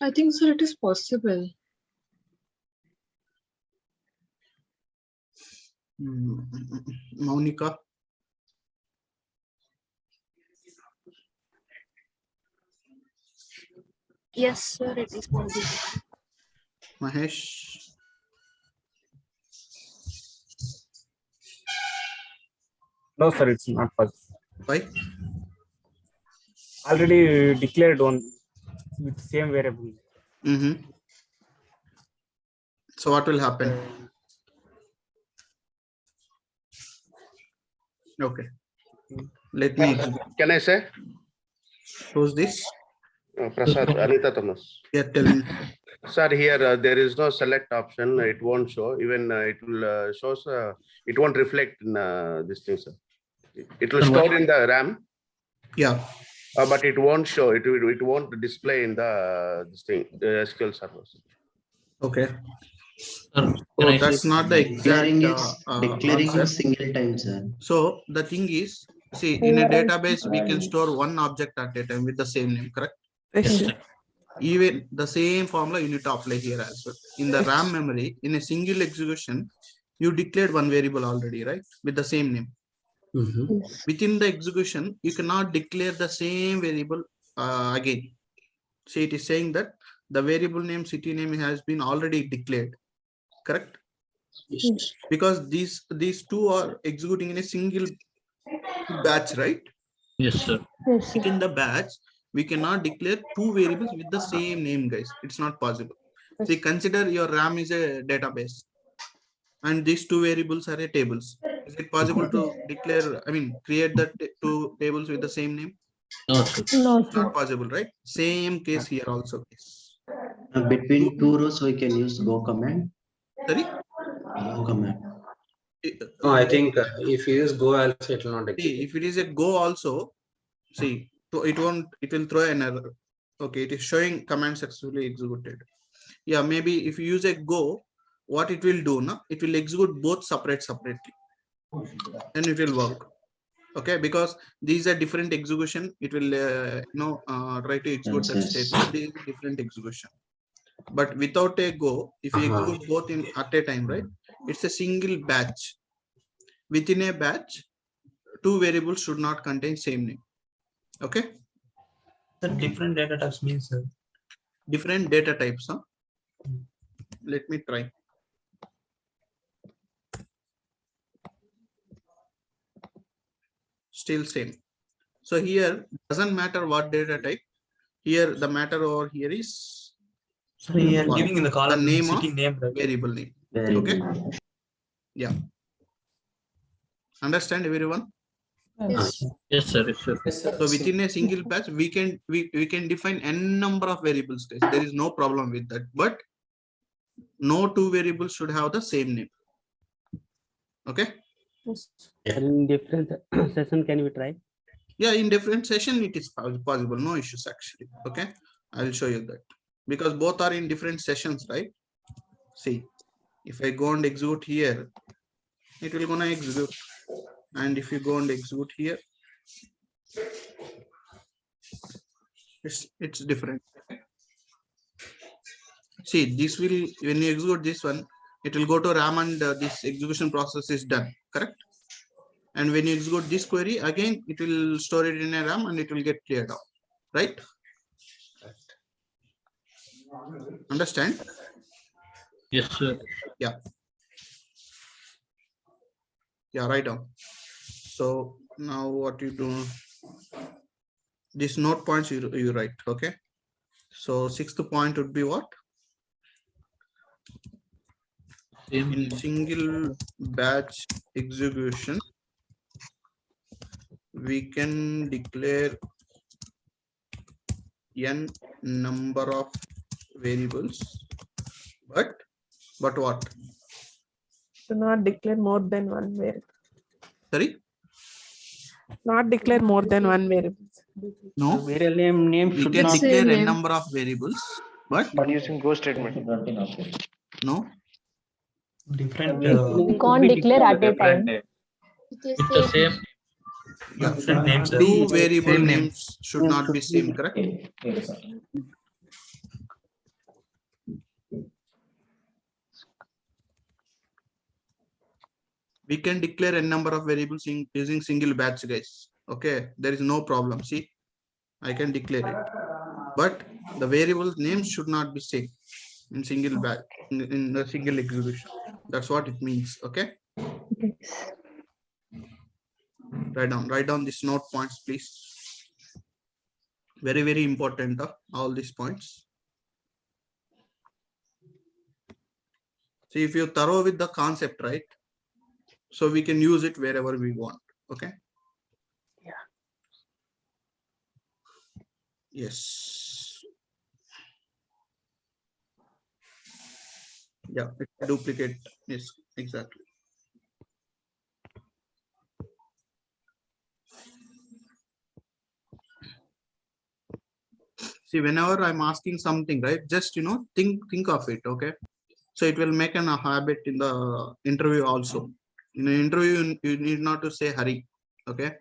I think, sir, it is possible. Maunika, Yes, sir, it is possible. Mahesh, No, sir, it's not possible. why? Already declared one with same variable. So what will happen? Okay, let me execute. Can I say? Who's this? Prasad, Anita Thomas. Yeah, tell me. Sir, here there is no select option. It won't show. Even it will shows. It won't reflect in this thing, sir. It will store in the RAM. Yeah. But it won't show. It won't display in the this thing, the SQL Server. Okay. Can So I that's say not the exact declaring answer. single time, sir. So the thing is, see, in a database, we can store one object at a time with the same name, correct? Yes, sir. Even the same formula you need to apply here as well. In the RAM memory, in a single execution, you declared one variable already, right? With the same name. Within the execution, you cannot declare the same variable again. See, it is saying that the variable name, city name has been already declared, correct? Yes. Because these two are executing in a single batch, right? Yes, sir. Within the batch, we cannot declare two variables with the same name, guys. It's not possible. See, consider your RAM is a database and these two variables are a tables. Is it possible to declare, I mean, create the two tables with the same name? No, sir. It's not possible, right? Same case here also. Between two rows, we can use go command. Sorry? Go command. No, I think if you use go also, it will not execute. See, if it is a go also, see, it will throw an error. Okay, it is showing command successfully executed. Yeah, maybe if you use a go, what it will do, no? It will execute both separately. And it will work. Okay, because these are different execution. It will try to execute that statement. This is different execution. But without a go, if you execute both in at a time, right? It's a single batch. Within a batch, two variables should not contain same name. Okay. The different data types means Different data types, huh? Let me try. Still same. So here doesn't matter what data type. Here the matter over here is so here giving in the column the name city of name, right? variable name. Okay. Yeah. Understand everyone? Yes. Yes, sir. Yes, sir. So within a single batch, we can define n number of variables. There is no problem with that. But no two variables should have the same name. Okay. Yes. In different session, can we try? Yeah, in different session it is possible. No issues actually. Okay, I will show you that because both are in different sessions, right? See, if I go and execute here, it will gonna execute, and if you go and execute here, it's different. See, this will, when you execute this one, it will go to RAM and this execution process is done, correct? And when you execute this query, again, it will store it in a RAM and it will get cleared out, right? Understand? Yes, sir. Yeah. Yeah, write down. So now what you do, this note points you write, okay? So 6th point would be what? in single batch execution, we can declare n number of variables, but what? Do not declare more than one variable. Sorry? Not declare more than one variable. No. Variable name We should can not declare name. n number of variables, but using go statement. no. Different. We can't declare at a time. With the same. Yeah. Different names. Two variable Same name. names should not be same, correct? We can declare n number of variables using single batch, guys. Okay, there is no problem. See, I can declare it, but the variable names should not be same in single batch in a single execution. That's what it means. Okay. Write down these note points, please. Very, very important. All these points. See, if you're thorough with the concept, right? So we can use it wherever we want. Okay. Yeah. Yes. Yeah, it's a duplicate. Yes, exactly. See, whenever I'm asking something, right, just think of it. Okay. So it will make a habit in the interview also. In an interview, you need not to say hurry. Okay.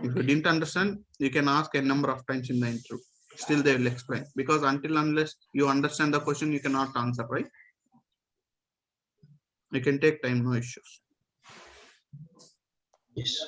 If you didn't understand, you can ask a number of times in the interview. Still they will explain, because unless you understand the question, you cannot answer, right? You can take time, no issues. Yes.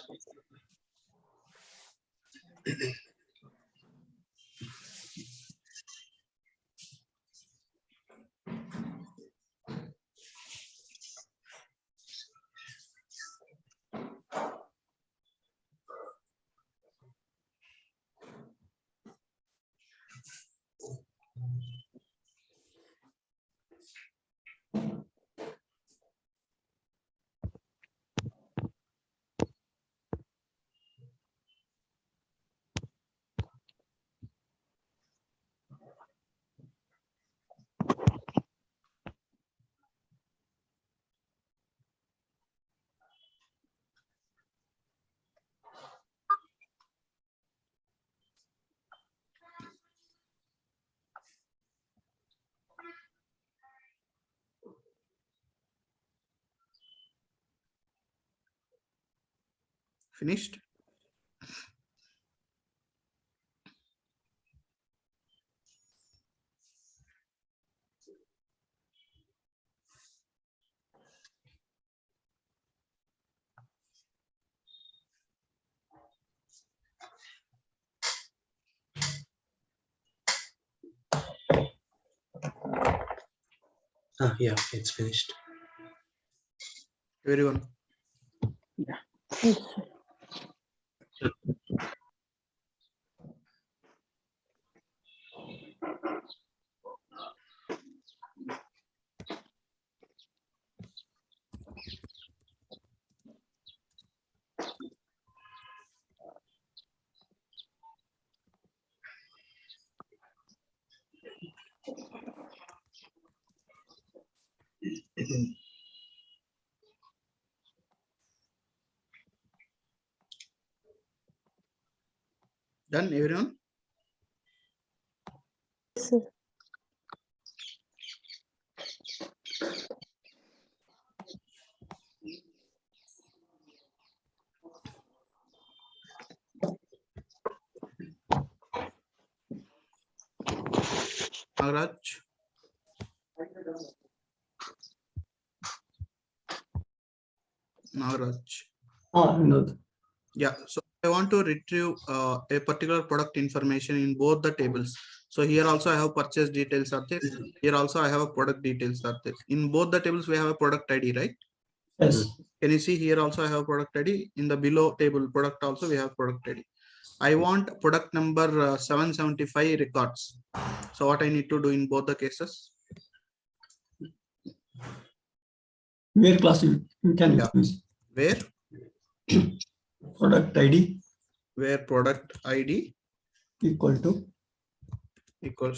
Finished? Yeah, it's finished. Everyone. Yeah. Done, everyone? Yes, sir. Nagaraj? Nagaraj. Yeah, so I want to retrieve a particular product information in both the tables. So here also I have purchase details are there. Here also I have a product details are there. In both the tables we have a product ID, right? Yes. Can you see here also I have product ID. In the below table product also we have product ID. I want product number 775 records. So what I need to do in both the cases? Where class you can use? Where? Product ID. Where product ID equals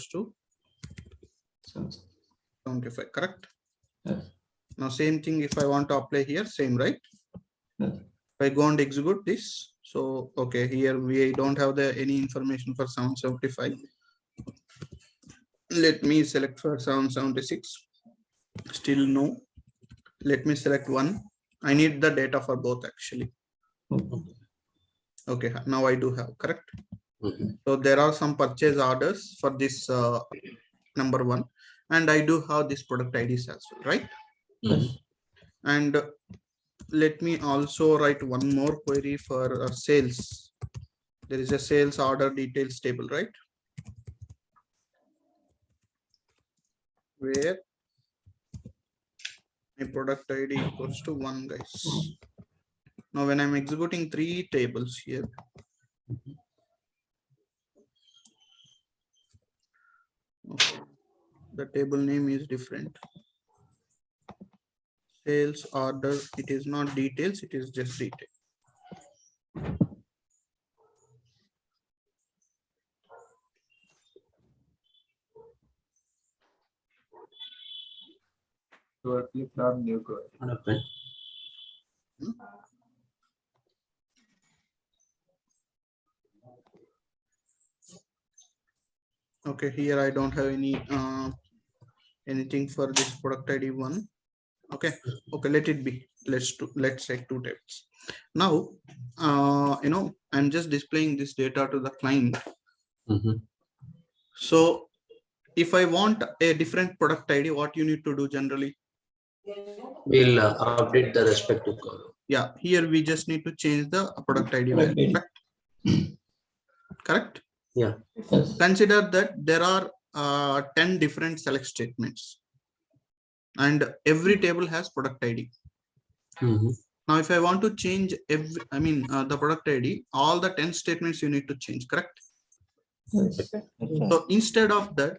to 75, correct? Yes. Now same thing if I want to apply here, same, right? Yes. If I go and execute this, so okay, here we don't have any information for 775. Let me select for 776. Still no. Let me select one. I need the data for both actually. Okay, now I do have, correct? So there are some purchase orders for this number one, and I do have this product IDs as well, right? And let me also write one more query for sales. There is a sales order details table, right? Where my product ID equals to 1, guys. Now when I'm executing 3 tables here, okay, the table name is different. Sales order, it is not details, it is just detail. Okay, here I don't have any anything for this product ID 1. Okay, let it be. Let's take 2 tables. Now I'm just displaying this data to the client. So if I want a different product ID, what you need to do generally? We'll update the respective column. Yeah, here we just need to change the product ID value, correct? Yeah. Consider that there are 10 different select statements and every table has product ID. Now if I want to change the product ID, all the 10 statements you need to change, correct? So instead of that,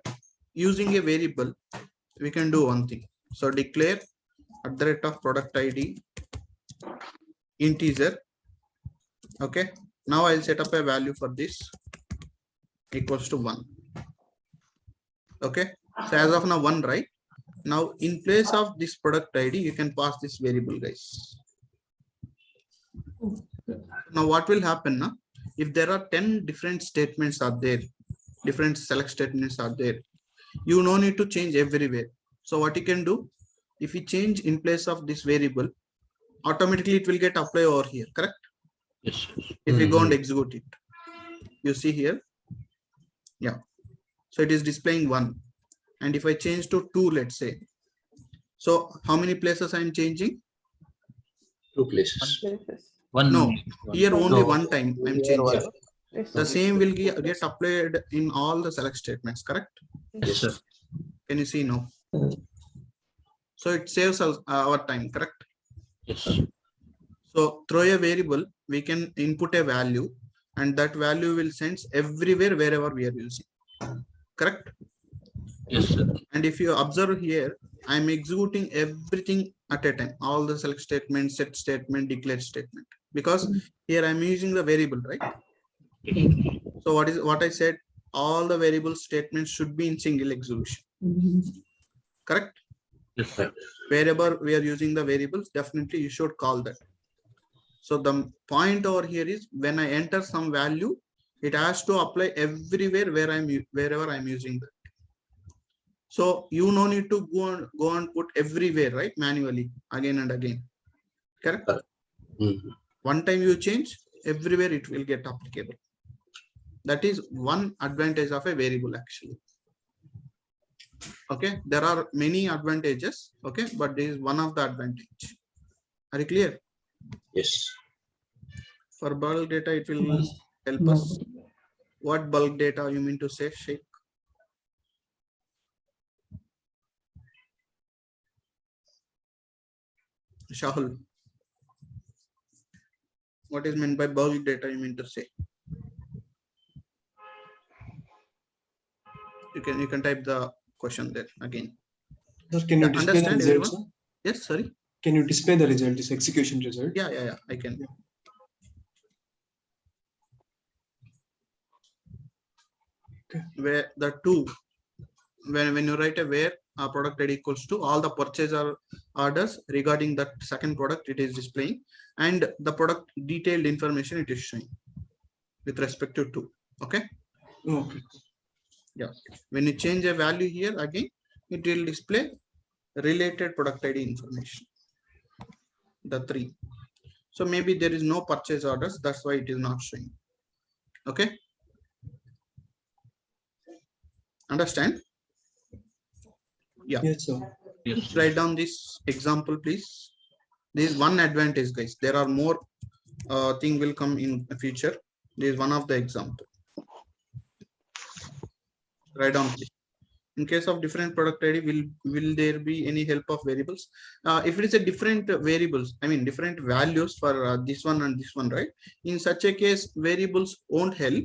using a variable, we can do one thing. So declare @product ID integer. Okay, now I'll set up a value for this equals to 1. Okay, so as of now 1, right? Now in place of this product ID, you can pass this variable, guys. Now what will happen now? If there are 10 different statements are there, different select statements are there, you no need to change everywhere. So what you can do, if you change in place of this variable, automatically it will get applied over here, correct? Yes. If we go and execute it, you see here, yeah, so it is displaying 1. And if I change to 2, let's say, so how many places I am changing? 2 places. No, here only one time I'm changing. Yes. The same will get applied in all the select statements, correct? Yes, sir. Can you see now? So it saves us our time, correct? Yes. So through a variable, we can input a value and that value will sense everywhere wherever we are using, correct? Yes, sir. And if you observe here, I'm executing everything at a time, all the select statement, set statement, declare statement, because here I'm using the variable, right? So what I said, all the variable statements should be in single execution, correct? Yes, sir. Wherever we are using the variables, definitely you should call that. So the point over here is when I enter some value, it has to apply everywhere wherever I'm using that. So you no need to go and put everywhere, right? Manually again and again, correct? One time you change, everywhere it will get applicable. That is one advantage of a variable actually. Okay, there are many advantages, okay, but this is one of the advantage. Are you clear? Yes. For bulk data, it will help us. What bulk data you mean to say, Sheikh? Shahul, what is meant by bulk data you mean to say? You can type the question there again. Sir, can you display the understand results? everyone? Yes, sorry. Can you display the result, this execution result? Yeah, I can. Okay. Where the two, when you write a where product ID equals to all the purchase orders regarding that second product, it is displaying, and the product detailed information it is showing with respect to two. Okay. Okay. Yeah. When you change a value here, again it will display related product ID information. The three. So maybe there is no purchase orders, that's why it is not showing. Okay. Understand? Yeah. Yes, sir. Yes. Write down this example, please. This is one advantage, guys. There are more thing will come in the future. This is one of the example. Write down, please. In case of different product ID, will there be any help of variables? If it is a different variables, I mean different values for this one and this one, right? In such a case, variables won't help.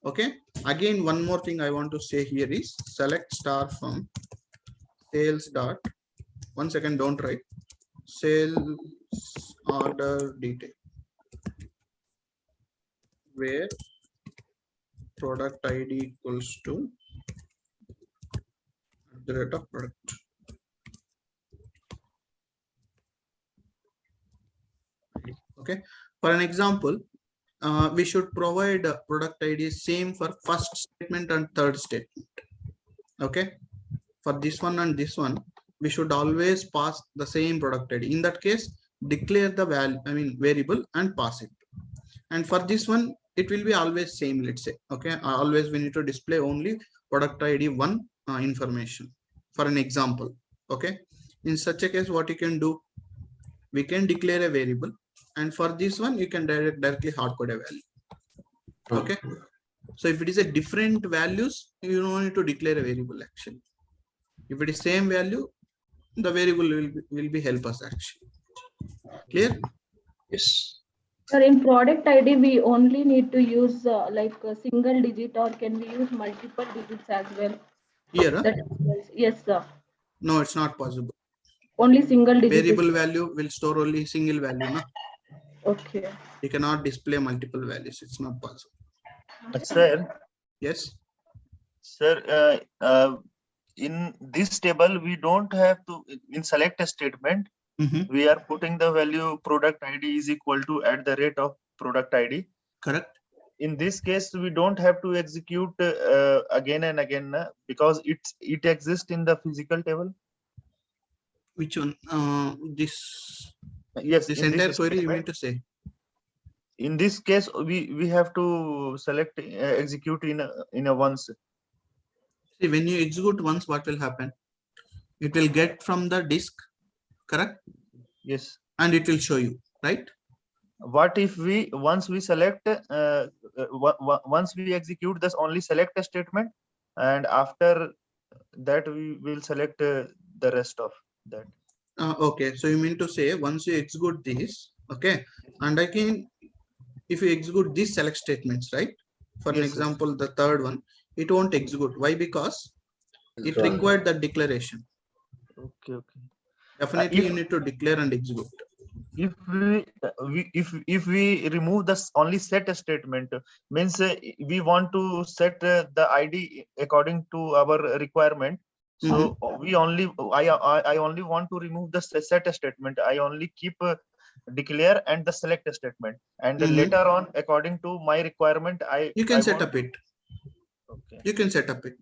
Okay. Again, one more thing I want to say here is select star from sales dot. 1 second, don't write. Sales order detail where product ID equals to the rate of product. Okay. For an example, we should provide product ID same for first statement and third statement. Okay. For this one and this one, we should always pass the same product ID. In that case, declare the value, I mean variable, and pass it. And for this one, it will be always same, let's say. Okay. Always we need to display only product ID one information for an example. Okay. In such a case, what you can do, we can declare a variable, and for this one you can directly hard code a value. Okay. So if it is a different values, you don't need to declare a variable actually. If it is same value, the variable will be help us actually. Clear? Yes. Sir, in product ID, we only need to use like a single digit, or can we use multiple digits as well? Here? Yes, sir. No, it's not possible. Only single digit. Variable value will store only single value. Na? Okay. You cannot display multiple values. It's not possible. Sir. Yes. Sir, in this table, we don't have to, in select a statement, we are putting the value product ID is equal to at the rate of product ID. Correct. In this case, we don't have to execute again and again because it exists in the physical table. Which one? This. Yes. This entire query you mean to say? In this case, we have to select execute in a once. See, when you execute once, what will happen? It will get from the disk, correct? Yes. And it will show you, right? What if once we select once we execute this only select a statement, and after that we will select the rest of that. Okay, so you mean to say once you execute this, okay, and again if you execute these select statements, right? For an example, the third one, it won't execute. Why? Because it required that declaration. Okay. Definitely you need to declare and execute. If we remove this only set statement, means we want to set the ID according to our requirement. So I only want to remove the set statement. I only keep declare and the select statement, and later on according to my requirement you can set up it. Okay. You can set up it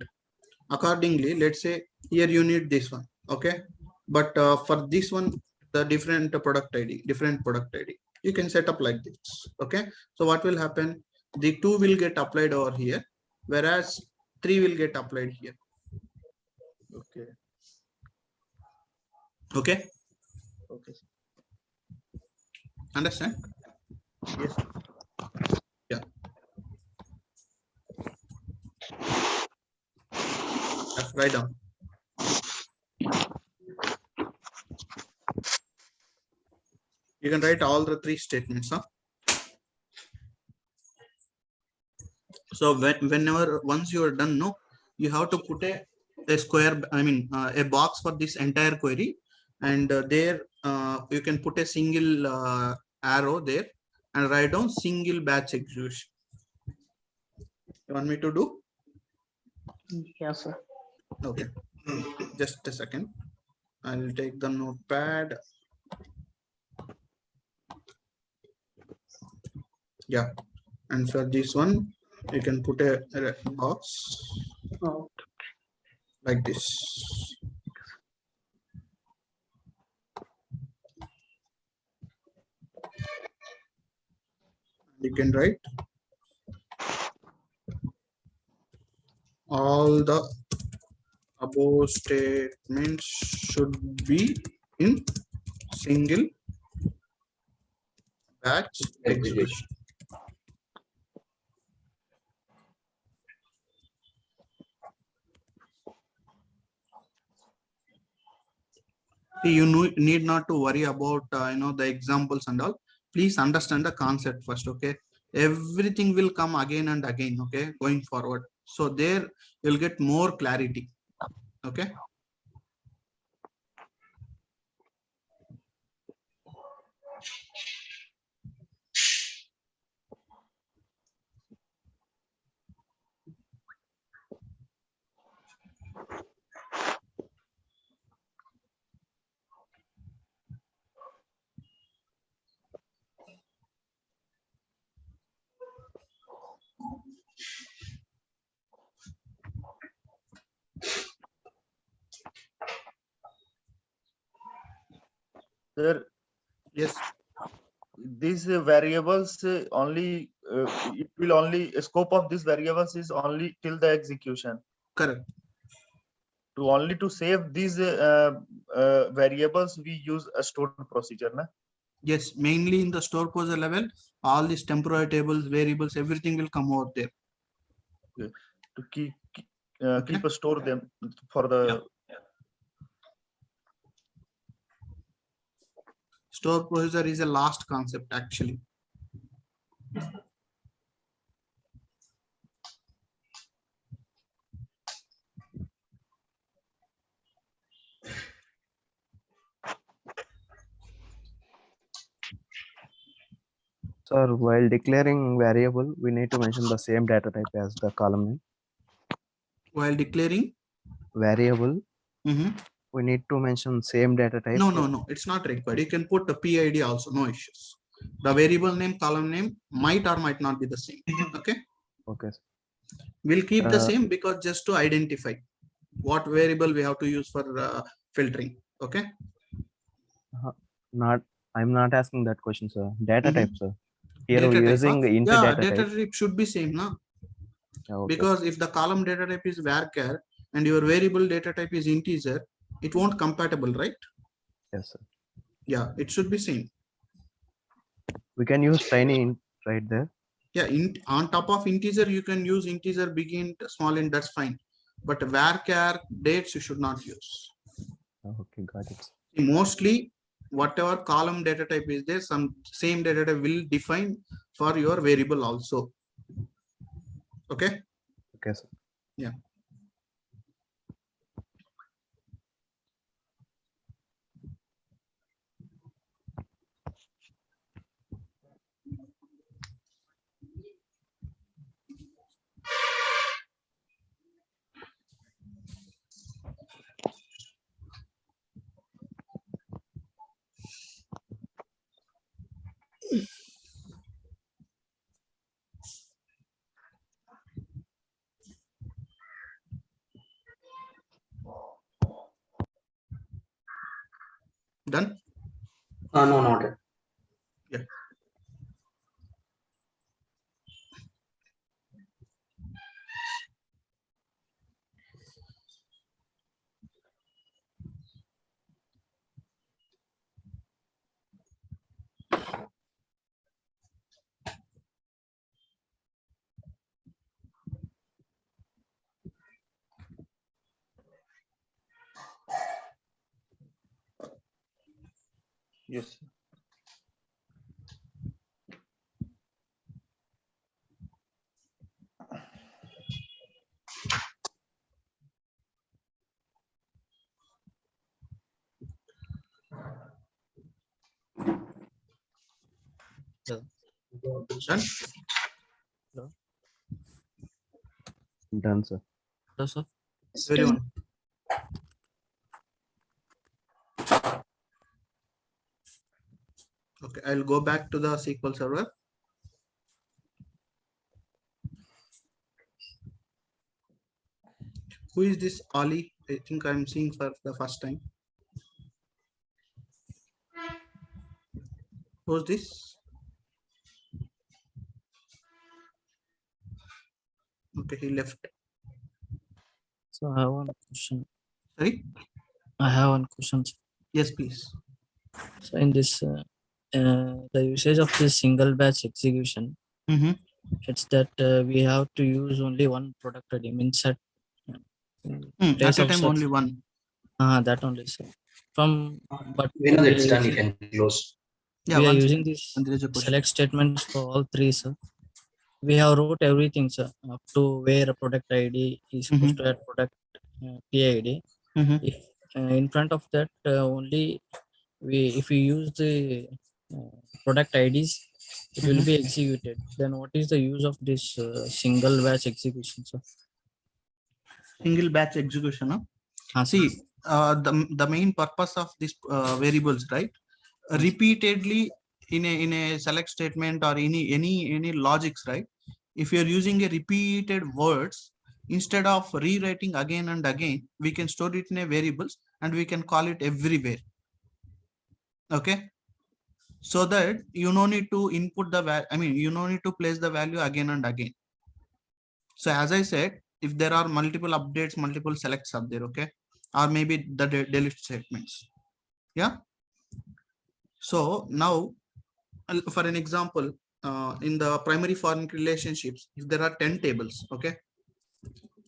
accordingly. Let's say here you need this one, okay, but for this one the different product ID, you can set up like this. Okay, so what will happen? The 2 will get applied over here, whereas 3 will get applied here. Okay. Understand? Yes. Yeah. That's right down. You can write all the 3 statements, huh? So whenever once you are done, no, you have to put a square, I mean a box for this entire query, and there you can put a single arrow there and write down single batch execution. You want me to do? Yes, sir. Okay, just a second. I will take the notepad. Yeah, and for this one, you can put a box like this. You can write all the above statements should be in single batch execution. You need not to worry about the examples and all. Please understand the concept first. Okay, everything will come again and again. Okay, going forward, so there you'll get more clarity. Okay. Sir, yes, these variables only it will only scope of these variables is only till the execution. Correct. To save these variables, we use a stored procedure, na? Yes, mainly in the store procedure level, all these temporary tables, variables, everything will come out there. Okay. To keep a store them for the store procedure is a last concept actually. Sir, while declaring variable, we need to mention the same data type as the column name. While declaring variable, we need to mention same data type. No, it's not required. You can put the PID also, no issues. The variable name, column name might or might not be the same. Okay. Okay. We'll keep the same because just to identify what variable we have to use for filtering. Okay. I'm not asking that question, sir. Data type, sir. Here data we're type, using into data type should be same, na? Okay. Because if the column data type is varchar and your variable data type is integer, it won't compatible, right? Yes, sir. Yeah, it should be same. We can use tiny int right there. Yeah, on top of integer, you can use integer, big int, small int, that's fine. But varchar dates you should not use. Okay, got it. Mostly, whatever column data type is there, some same data type will define for your variable also. Okay. Okay, sir. Yeah. Done? No, not yet. Yeah. yes. Hello. Done? Hello. Done, sir. Hello, sir. Everyone. Okay, I'll go back to the SQL Server. Who is this Ali? I think I'm seeing for the first time. Who's this? Okay, he left. So I have one question. Sorry? I have one question. Yes, please. So in this, the usage of this single batch execution, it's that we have to use only one product ID. Means that At a time only one. That only, sir. But We know we that's are done. You using, can close. Yeah, we are one using second. this There is a question. select statements for all three, sir. We have wrote everything, sir, up to where a product ID is supposed to add product PID. If in front of that only if we use the product IDs, it will be executed. Then what is the use of this single batch execution, sir? Single batch execution. Huh? See, the main purpose of this variables, right? Repeatedly in a select statement or any logics, right? If you're using a repeated words, instead of rewriting again and again, we can store it in a variables and we can call it everywhere. Okay, so that you no need to input the value. I mean, you no need to place the value again and again. So as I said, if there are multiple updates, multiple selects up there, okay, or maybe the delete statements. Yeah. So now, for an example, in the primary foreign relationships, if there are 10 tables, okay,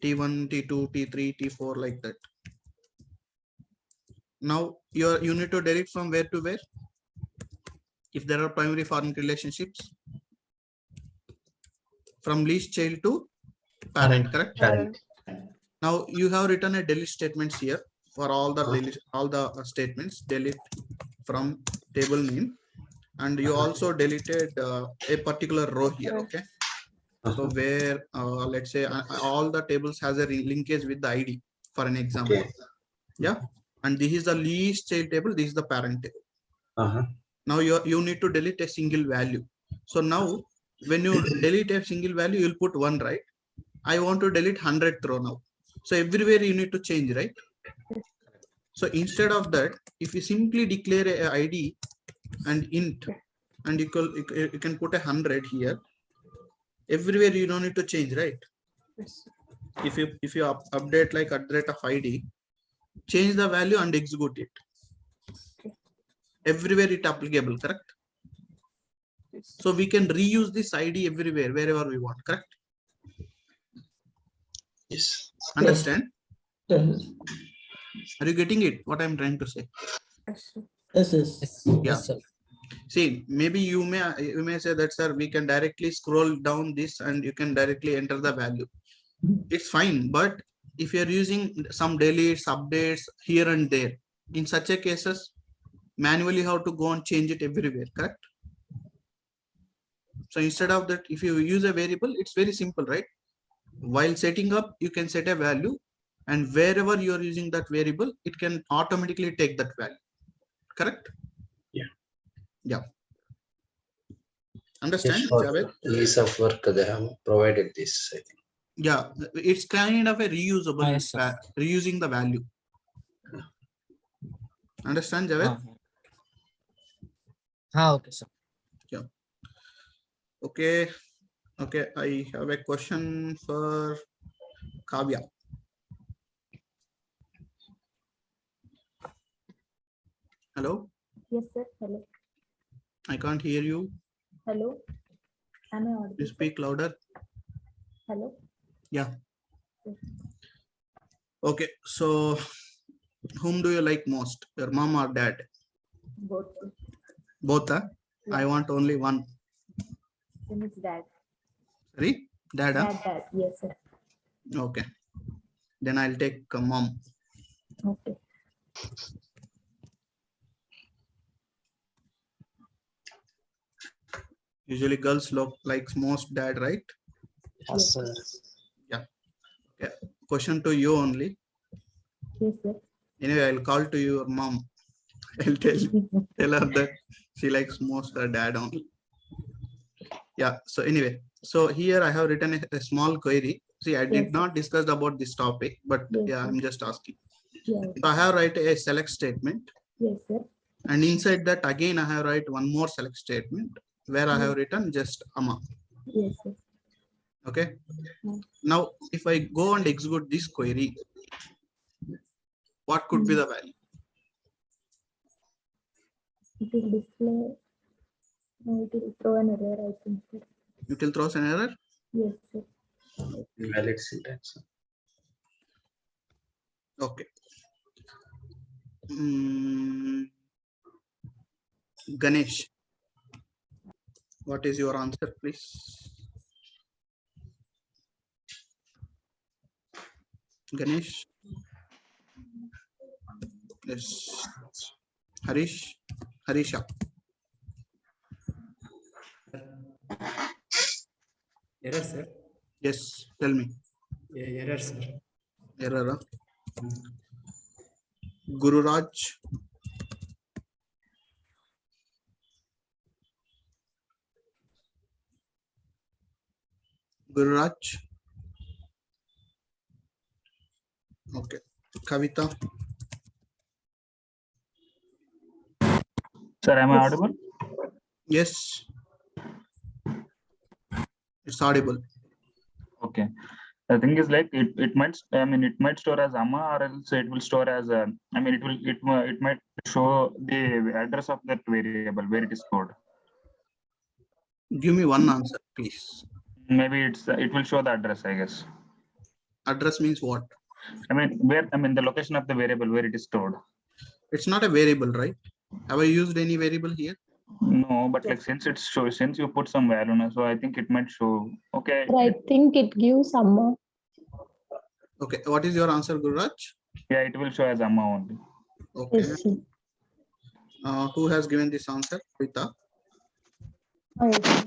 T1, T2, T3, T4, like that. Now you need to delete from where to where? If there are primary foreign relationships, from least child to parent, correct? Parent. Now you have written a delete statements here for all the statements. Delete from table name, and you also deleted a particular row here. Okay. So where let's say all the tables has a linkage with the ID, for an example. Okay. Yeah. And this is the least child table. This is the parent table. Now you need to delete a single value. So now when you delete a single value, you'll put 1, right? I want to delete 100th row now. So everywhere you need to change, right? So instead of that, if you simply declare a ID and int, and you can put 100 here, everywhere you don't need to change, right? If you update like @ID, change the value and execute it. Everywhere it applicable, correct? So we can reuse this ID everywhere, wherever we want, correct? Yes. Understand? Yes. Are you getting it? What I'm trying to say? Yes, yes. Yeah. Yes, sir. See, maybe you may say that, sir, we can directly scroll down this and you can directly enter the value. It's fine, but if you're using some deletes, updates here and there, in such a cases, manually how to go and change it everywhere, correct? So instead of that, if you use a variable, it's very simple, right? While setting up, you can set a value, and wherever you are using that variable, it can automatically take that value, correct? Yeah. Yeah. Understand? Yes, for ease of work, they have provided this, I think. Yeah, it's kind of a reusable, reusing the value. Understand, Javed? Okay, sir. Yeah. Okay. Okay, I have a question for Kavya. Hello? Yes, sir. Hello. I can't hear you. Hello. Am I audible? You speak louder. Hello. Yeah. Okay, so whom do you like most, your mom or dad? Both. Both, huh? Yeah. I want only one. Then it's dad. Sorry? Dad, huh? Dad. Yes, sir. Okay. Then I'll take mom. Okay. Usually girls look like most dad, right? Yes, sir. Yeah. Okay. Question to you only. Yes, sir. Anyway, I'll call to your mom. I'll tell her that she likes most her dad only. Yeah. So anyway, so here I have written a small query. See, I did Yes, not discuss about this topic, but Yes, yeah, sir. I'm just asking. Yeah. So I have write a select statement, Yes, sir. and inside that again I have write one more select statement where I have written just amma. Yes, sir. Okay. Now, if I go and execute this query, what could be the value? It will display. No, it will throw an error, I think, sir. It will throw an error. Yes, sir. Invalid syntax. Okay. Ganesh, what is your answer, please? Ganesh. Yes. Harish. Harisha. Error, sir. Yes. Tell me. Yeah, error, sir. Error. Guru Raj. Guru Raj. Okay. Kavita. Sir, am I audible? Yes. It's audible. Okay. The thing is like it might it might store as amma, or else it will store as it might show the address of that variable where it is stored. Give me one answer, please. Maybe it will show the address, I guess. Address means what? The location of the variable where it is stored. It's not a variable, right? Have I used any variable here? No, but like since you put some value, so I think it might show. Okay. I think it gives amma. Okay. What is your answer, Gururaj? Yeah, it will show as amma only. Okay. Yes, sir. Who has given this answer? Rita. Okay.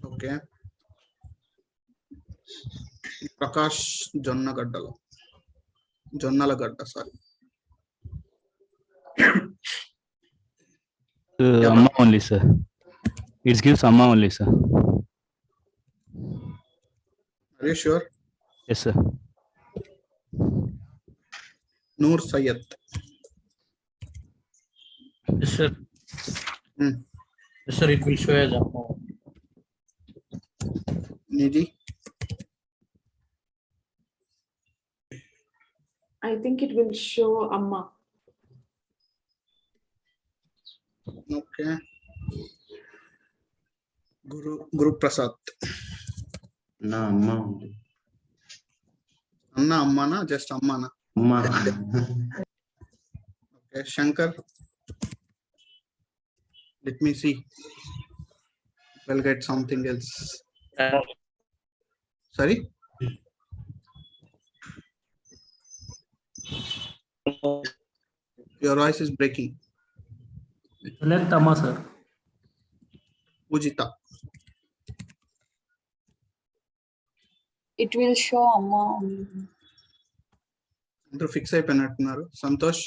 Okay. Prakash Jonnagaddala. Jonnalagadda, sorry. Amma only, sir. It gives amma only, sir. Are you sure? Yes, sir. Noor Sayed. Yes, sir. Yes, sir, it will show as amma. Nidhi. I think it will show amma. Okay. Guru Prasad. No, amma only. Anna, Ammana, just Ammana. Amma. Okay, Shankar. Let me see. We'll get something else. Sorry? Your voice is breaking. Select amma, sir. Pujita. It will show amma. అందరూ fix అయిపోయినట్టున్నారు. Santosh.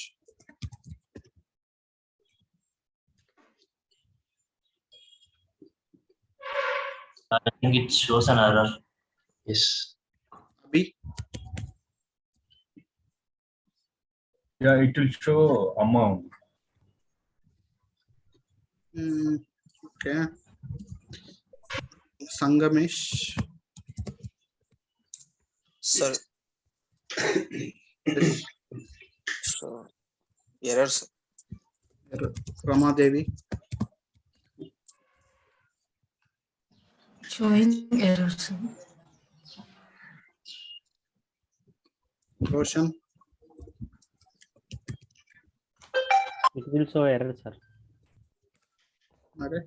I think it shows an error. Yes. Abhi. Yeah, it will show amma. Okay. Sangamesh. Sir. So, errors. Ramadevi. Showing errors. Roshan. It will show error, sir. Okay.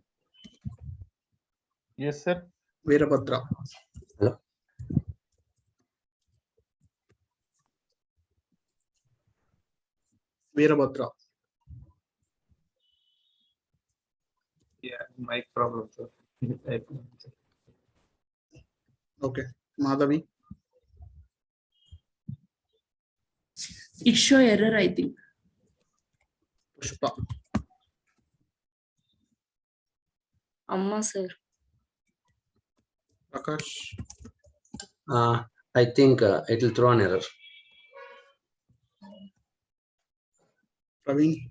Yes, sir. Veerabhadra. Hello. Veerabhadra. Yeah. Mic problem, sir. Okay, Madhavi. It show error, I think. Pushpa. Amma, sir. Prakash. I think it will throw an error. Praveen.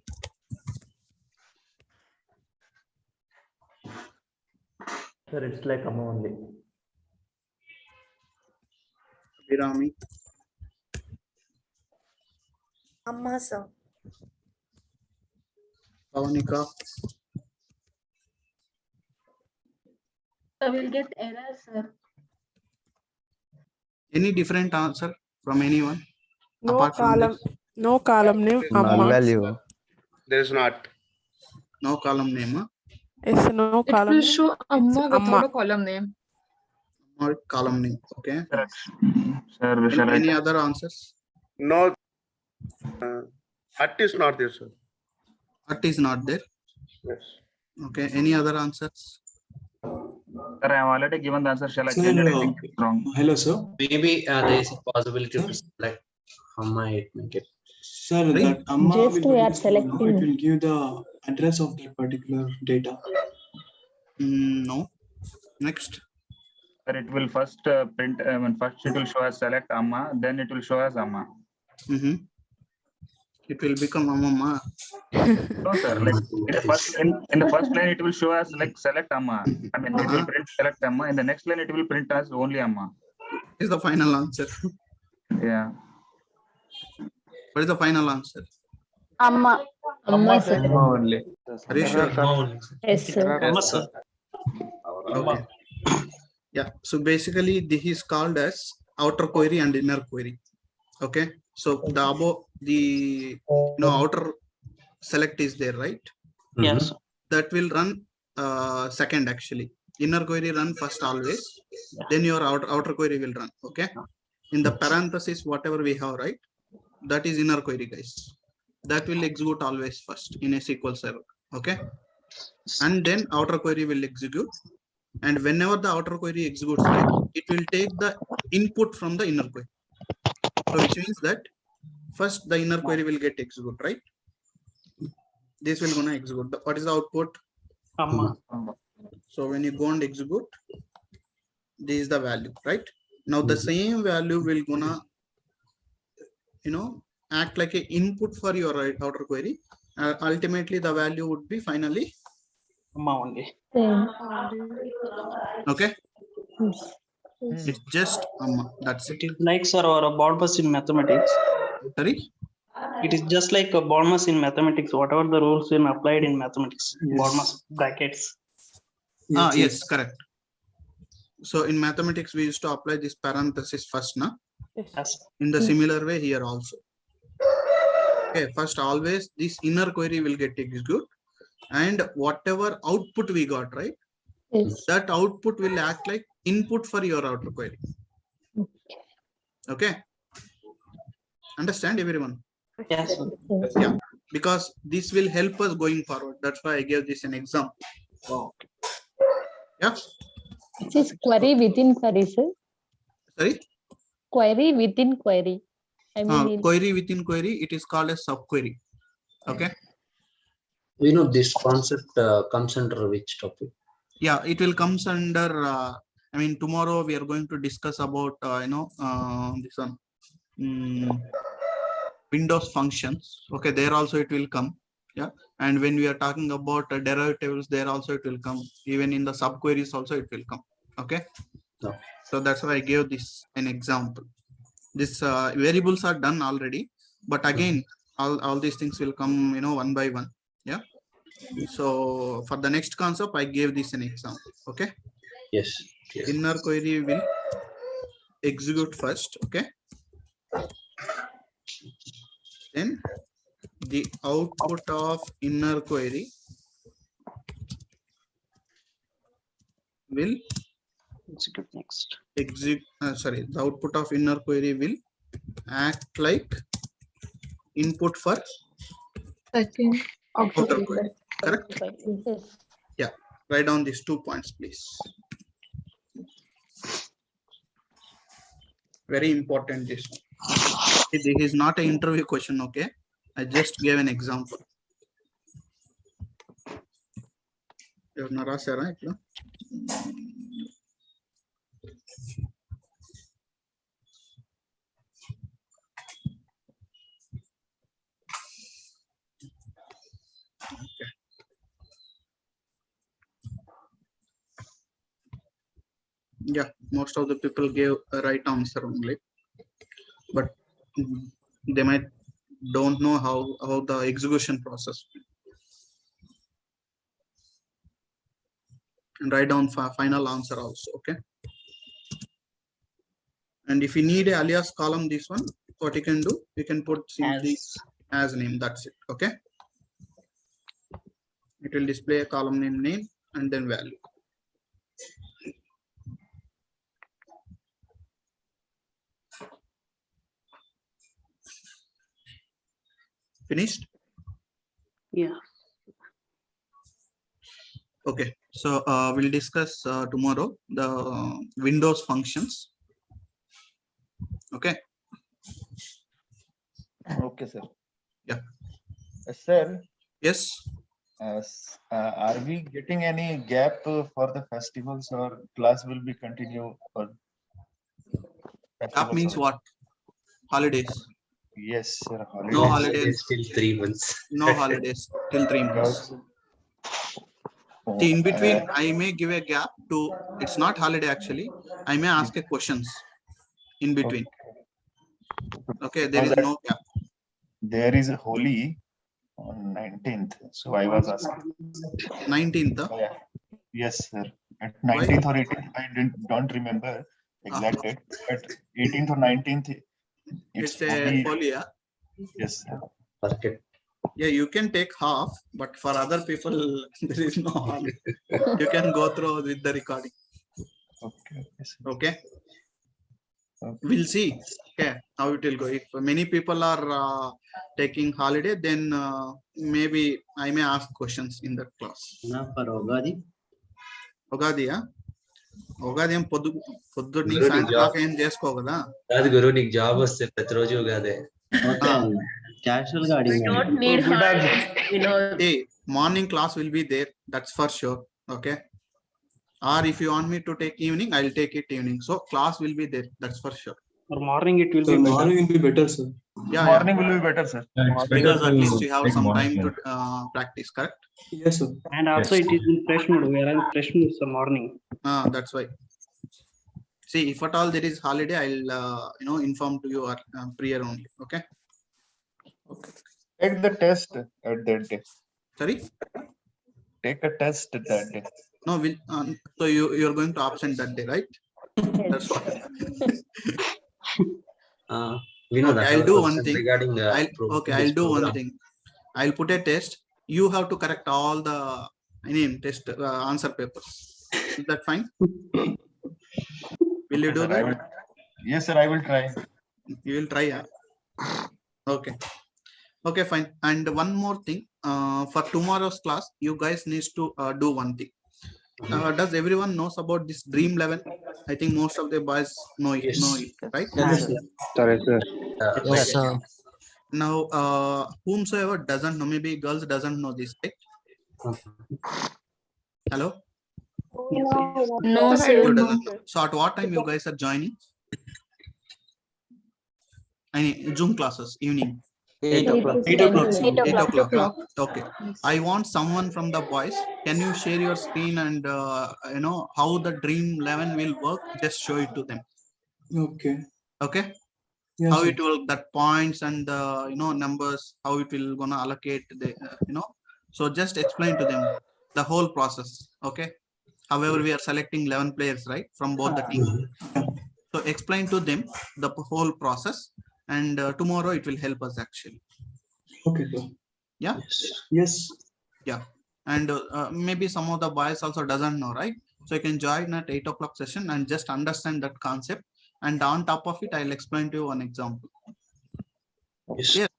Sir, it's like Amma only. Virami. Amma, sir. Pavanika. So we'll get error, sir. Any different answer from anyone? No apart from column. this? No column name. Null Amma. value. There is not. No column name. Huh? Yes, no It column will name. show Amma It's without a column name. Or column name. Okay. Sir, shall I Any other answers? No. At is not there, sir. At is not there. Yes. Okay. Any other answers? Sir, I have already given the answer. Shall I Sir, change it? I think it's wrong. hello, sir. Maybe there is a possibility to select Amma. It make it. Sir, that Amma will Just be we are useful, no? It selecting. will give the address of that particular data. No. Next. Sir, it will first print. First it will show as select Amma. Then it will show as Amma. It will become Amma. No, sir. Like in the first line, it will show as like select Amma. I mean, it will print select Amma. In the next line, it will print as only Amma. Is the final answer? Yeah. What is the final answer? Amma. Amma, sir. only. Are you sure? Yes, sir. Yes, sir. Okay. Yeah. So basically, this is called as outer query and inner query. Okay. So the above the outer select is there, right? Yes. That will run second actually. Inner query run first always. Then your outer query will run. Okay. In the parenthesis, whatever we have, right? That is inner query, guys. That will execute always first in a SQL Server. Okay. And then outer query will execute. And whenever the outer query executes, right, it will take the input from the inner query. So which means that first the inner query will get executed, right? This will gonna execute. What is the output? Amma. So when you go and execute, this is the value, right? Now the same value will gonna, act like an input for your outer query. Ultimately, the value would be finally Amma only. Same. okay. Yes. It's just Amma. That's it. It is like, sir, or a BODMAS in mathematics. Sorry? It is just like a BODMAS in mathematics. Whatever the rules in applied in mathematics. Yes. BODMAS brackets. Yes, correct. So in mathematics, we used to apply this parenthesis first, na? Yes. In the similar way here also. Okay, first always this inner query will get executed, and whatever output we got, right? Yes. That output will act like input for your outer query. Okay. Understand everyone? Yes. Yeah, because this will help us going forward. That's why I gave this an example. Okay. Yeah. It is query within query, sir. Sorry? Query within query. I mean, query within query, it is called a subquery. Okay. We know this concept comes under which topic? Yeah, it will comes under. I mean, tomorrow we are going to discuss about this one, Windows functions. Okay, there also it will come. Yeah, and when we are talking about derivatives, there also it will come. Even in the subqueries also it will come. Okay. Okay. So that's why I gave this an example. This variables are done already, but again, all these things will come, one by one. Yeah. So for the next concept, I gave this an example. Okay. Yes. Inner query will execute first. Okay. Then the output of inner query will Execute next. The output of inner query will act like input for Second outer query. Correct? yes. Yeah, Write down these 2 points, please. Very important this one. This is not an interview question, okay? I just gave an example. Yeah, most of the people gave a right answer only, but they might don't know how the execution process. And write down final answer also, okay? And if you need a alias column, this one, what you can do, you can put simply as name, that's it, okay? It will display a column name and then value. Finished? Yeah. Okay, so we'll discuss tomorrow the Windows functions. Okay. Okay, sir. Yeah. Sir. Yes. Are we getting any gap for the festivals, or class will be continue for Gap means what? Holidays. Yes, sir. Holidays. No holidays till 3 months. No holidays till 3 months. See, in between, I may give a gap to, it's not holiday actually. I may ask a questions in between. Okay, there is no gap. There is a Holi on 19th. So I was asking. 19th? Yeah. Yes, sir. At 19th or 18th, I don't remember exact date. But 18th or 19th, it's a Holi, yeah? Yes, sir. Perfect. Yeah, you can take half, but for other people, there is no harm. You can go through with the recording. Okay. Okay. We'll see. Okay, how it will go. If many people are taking holiday, then maybe I may ask questions in that class. For Ogadi? Ogadi, yeah? Ogadi em పొద్దున్నీ Guru, సాయంత్రం దాకా ఏం చేసుకో కదా. కాదు గురు, నీకు job వస్తే ప్రతిరోజు ఉగాదే. Casual గా We don't need holidays, you know. Hey, morning class will be there. That's for sure. Okay. Or if you want me to take evening, I'll take it evening. So class will be there. That's for sure. For morning, it will So be better. morning will be better, sir. Yeah, Morning will be better, sir. Because at least you have some time to practice, correct? Yes, sir. And also it is in fresh mode. We are in fresh mode for morning. That's why. See, if at all there is holiday, I'll inform to you prior only. Okay. Take the test at that day. Sorry. Take a test that day. No, so you're going to absent that day, right? That's what. Okay, I'll do one thing. I'll do one thing. I'll put a test. You have to correct all the test answer papers. Is that fine? Will you do that? Yes, sir. I will try. You will try, yeah. Okay. Okay, fine. And one more thing. For tomorrow's class, you guys need to do one thing. Does everyone knows about this Dream 11? I think most of the boys know it, right? Yes, sir. Sorry, sir. Yes, sir. Now, whomsoever doesn't know, maybe girls doesn't know this, right? Hello? No, sir. You doesn't know. So at what time you guys are joining? Zoom classes, evening. 8 o'clock. 8 o'clock. 8 o'clock. Okay. I want someone from the boys. Can you share your screen and how the Dream 11 will work? Just show it to them. Okay. Okay. Yes, how sir. it will, that points and the numbers, how it will gonna allocate the So just explain to them the whole process. Okay. However, we are selecting 11 players, right, from both the teams. So explain to them the whole process, and tomorrow it will help us actually. Okay, sir. Yeah. Yes. Yeah. And maybe some of the boys also doesn't know, right? So you can join at 8 o'clock session and just understand that concept. And on top of it, I'll explain to you one example. Yes.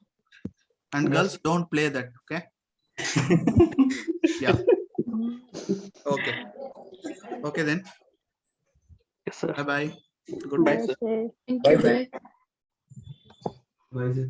And girls, don't play that. Okay. Yeah. Okay. Okay then. Yes, sir. Bye bye. Good Bye, day. sir. Thank you. Bye. Why is it?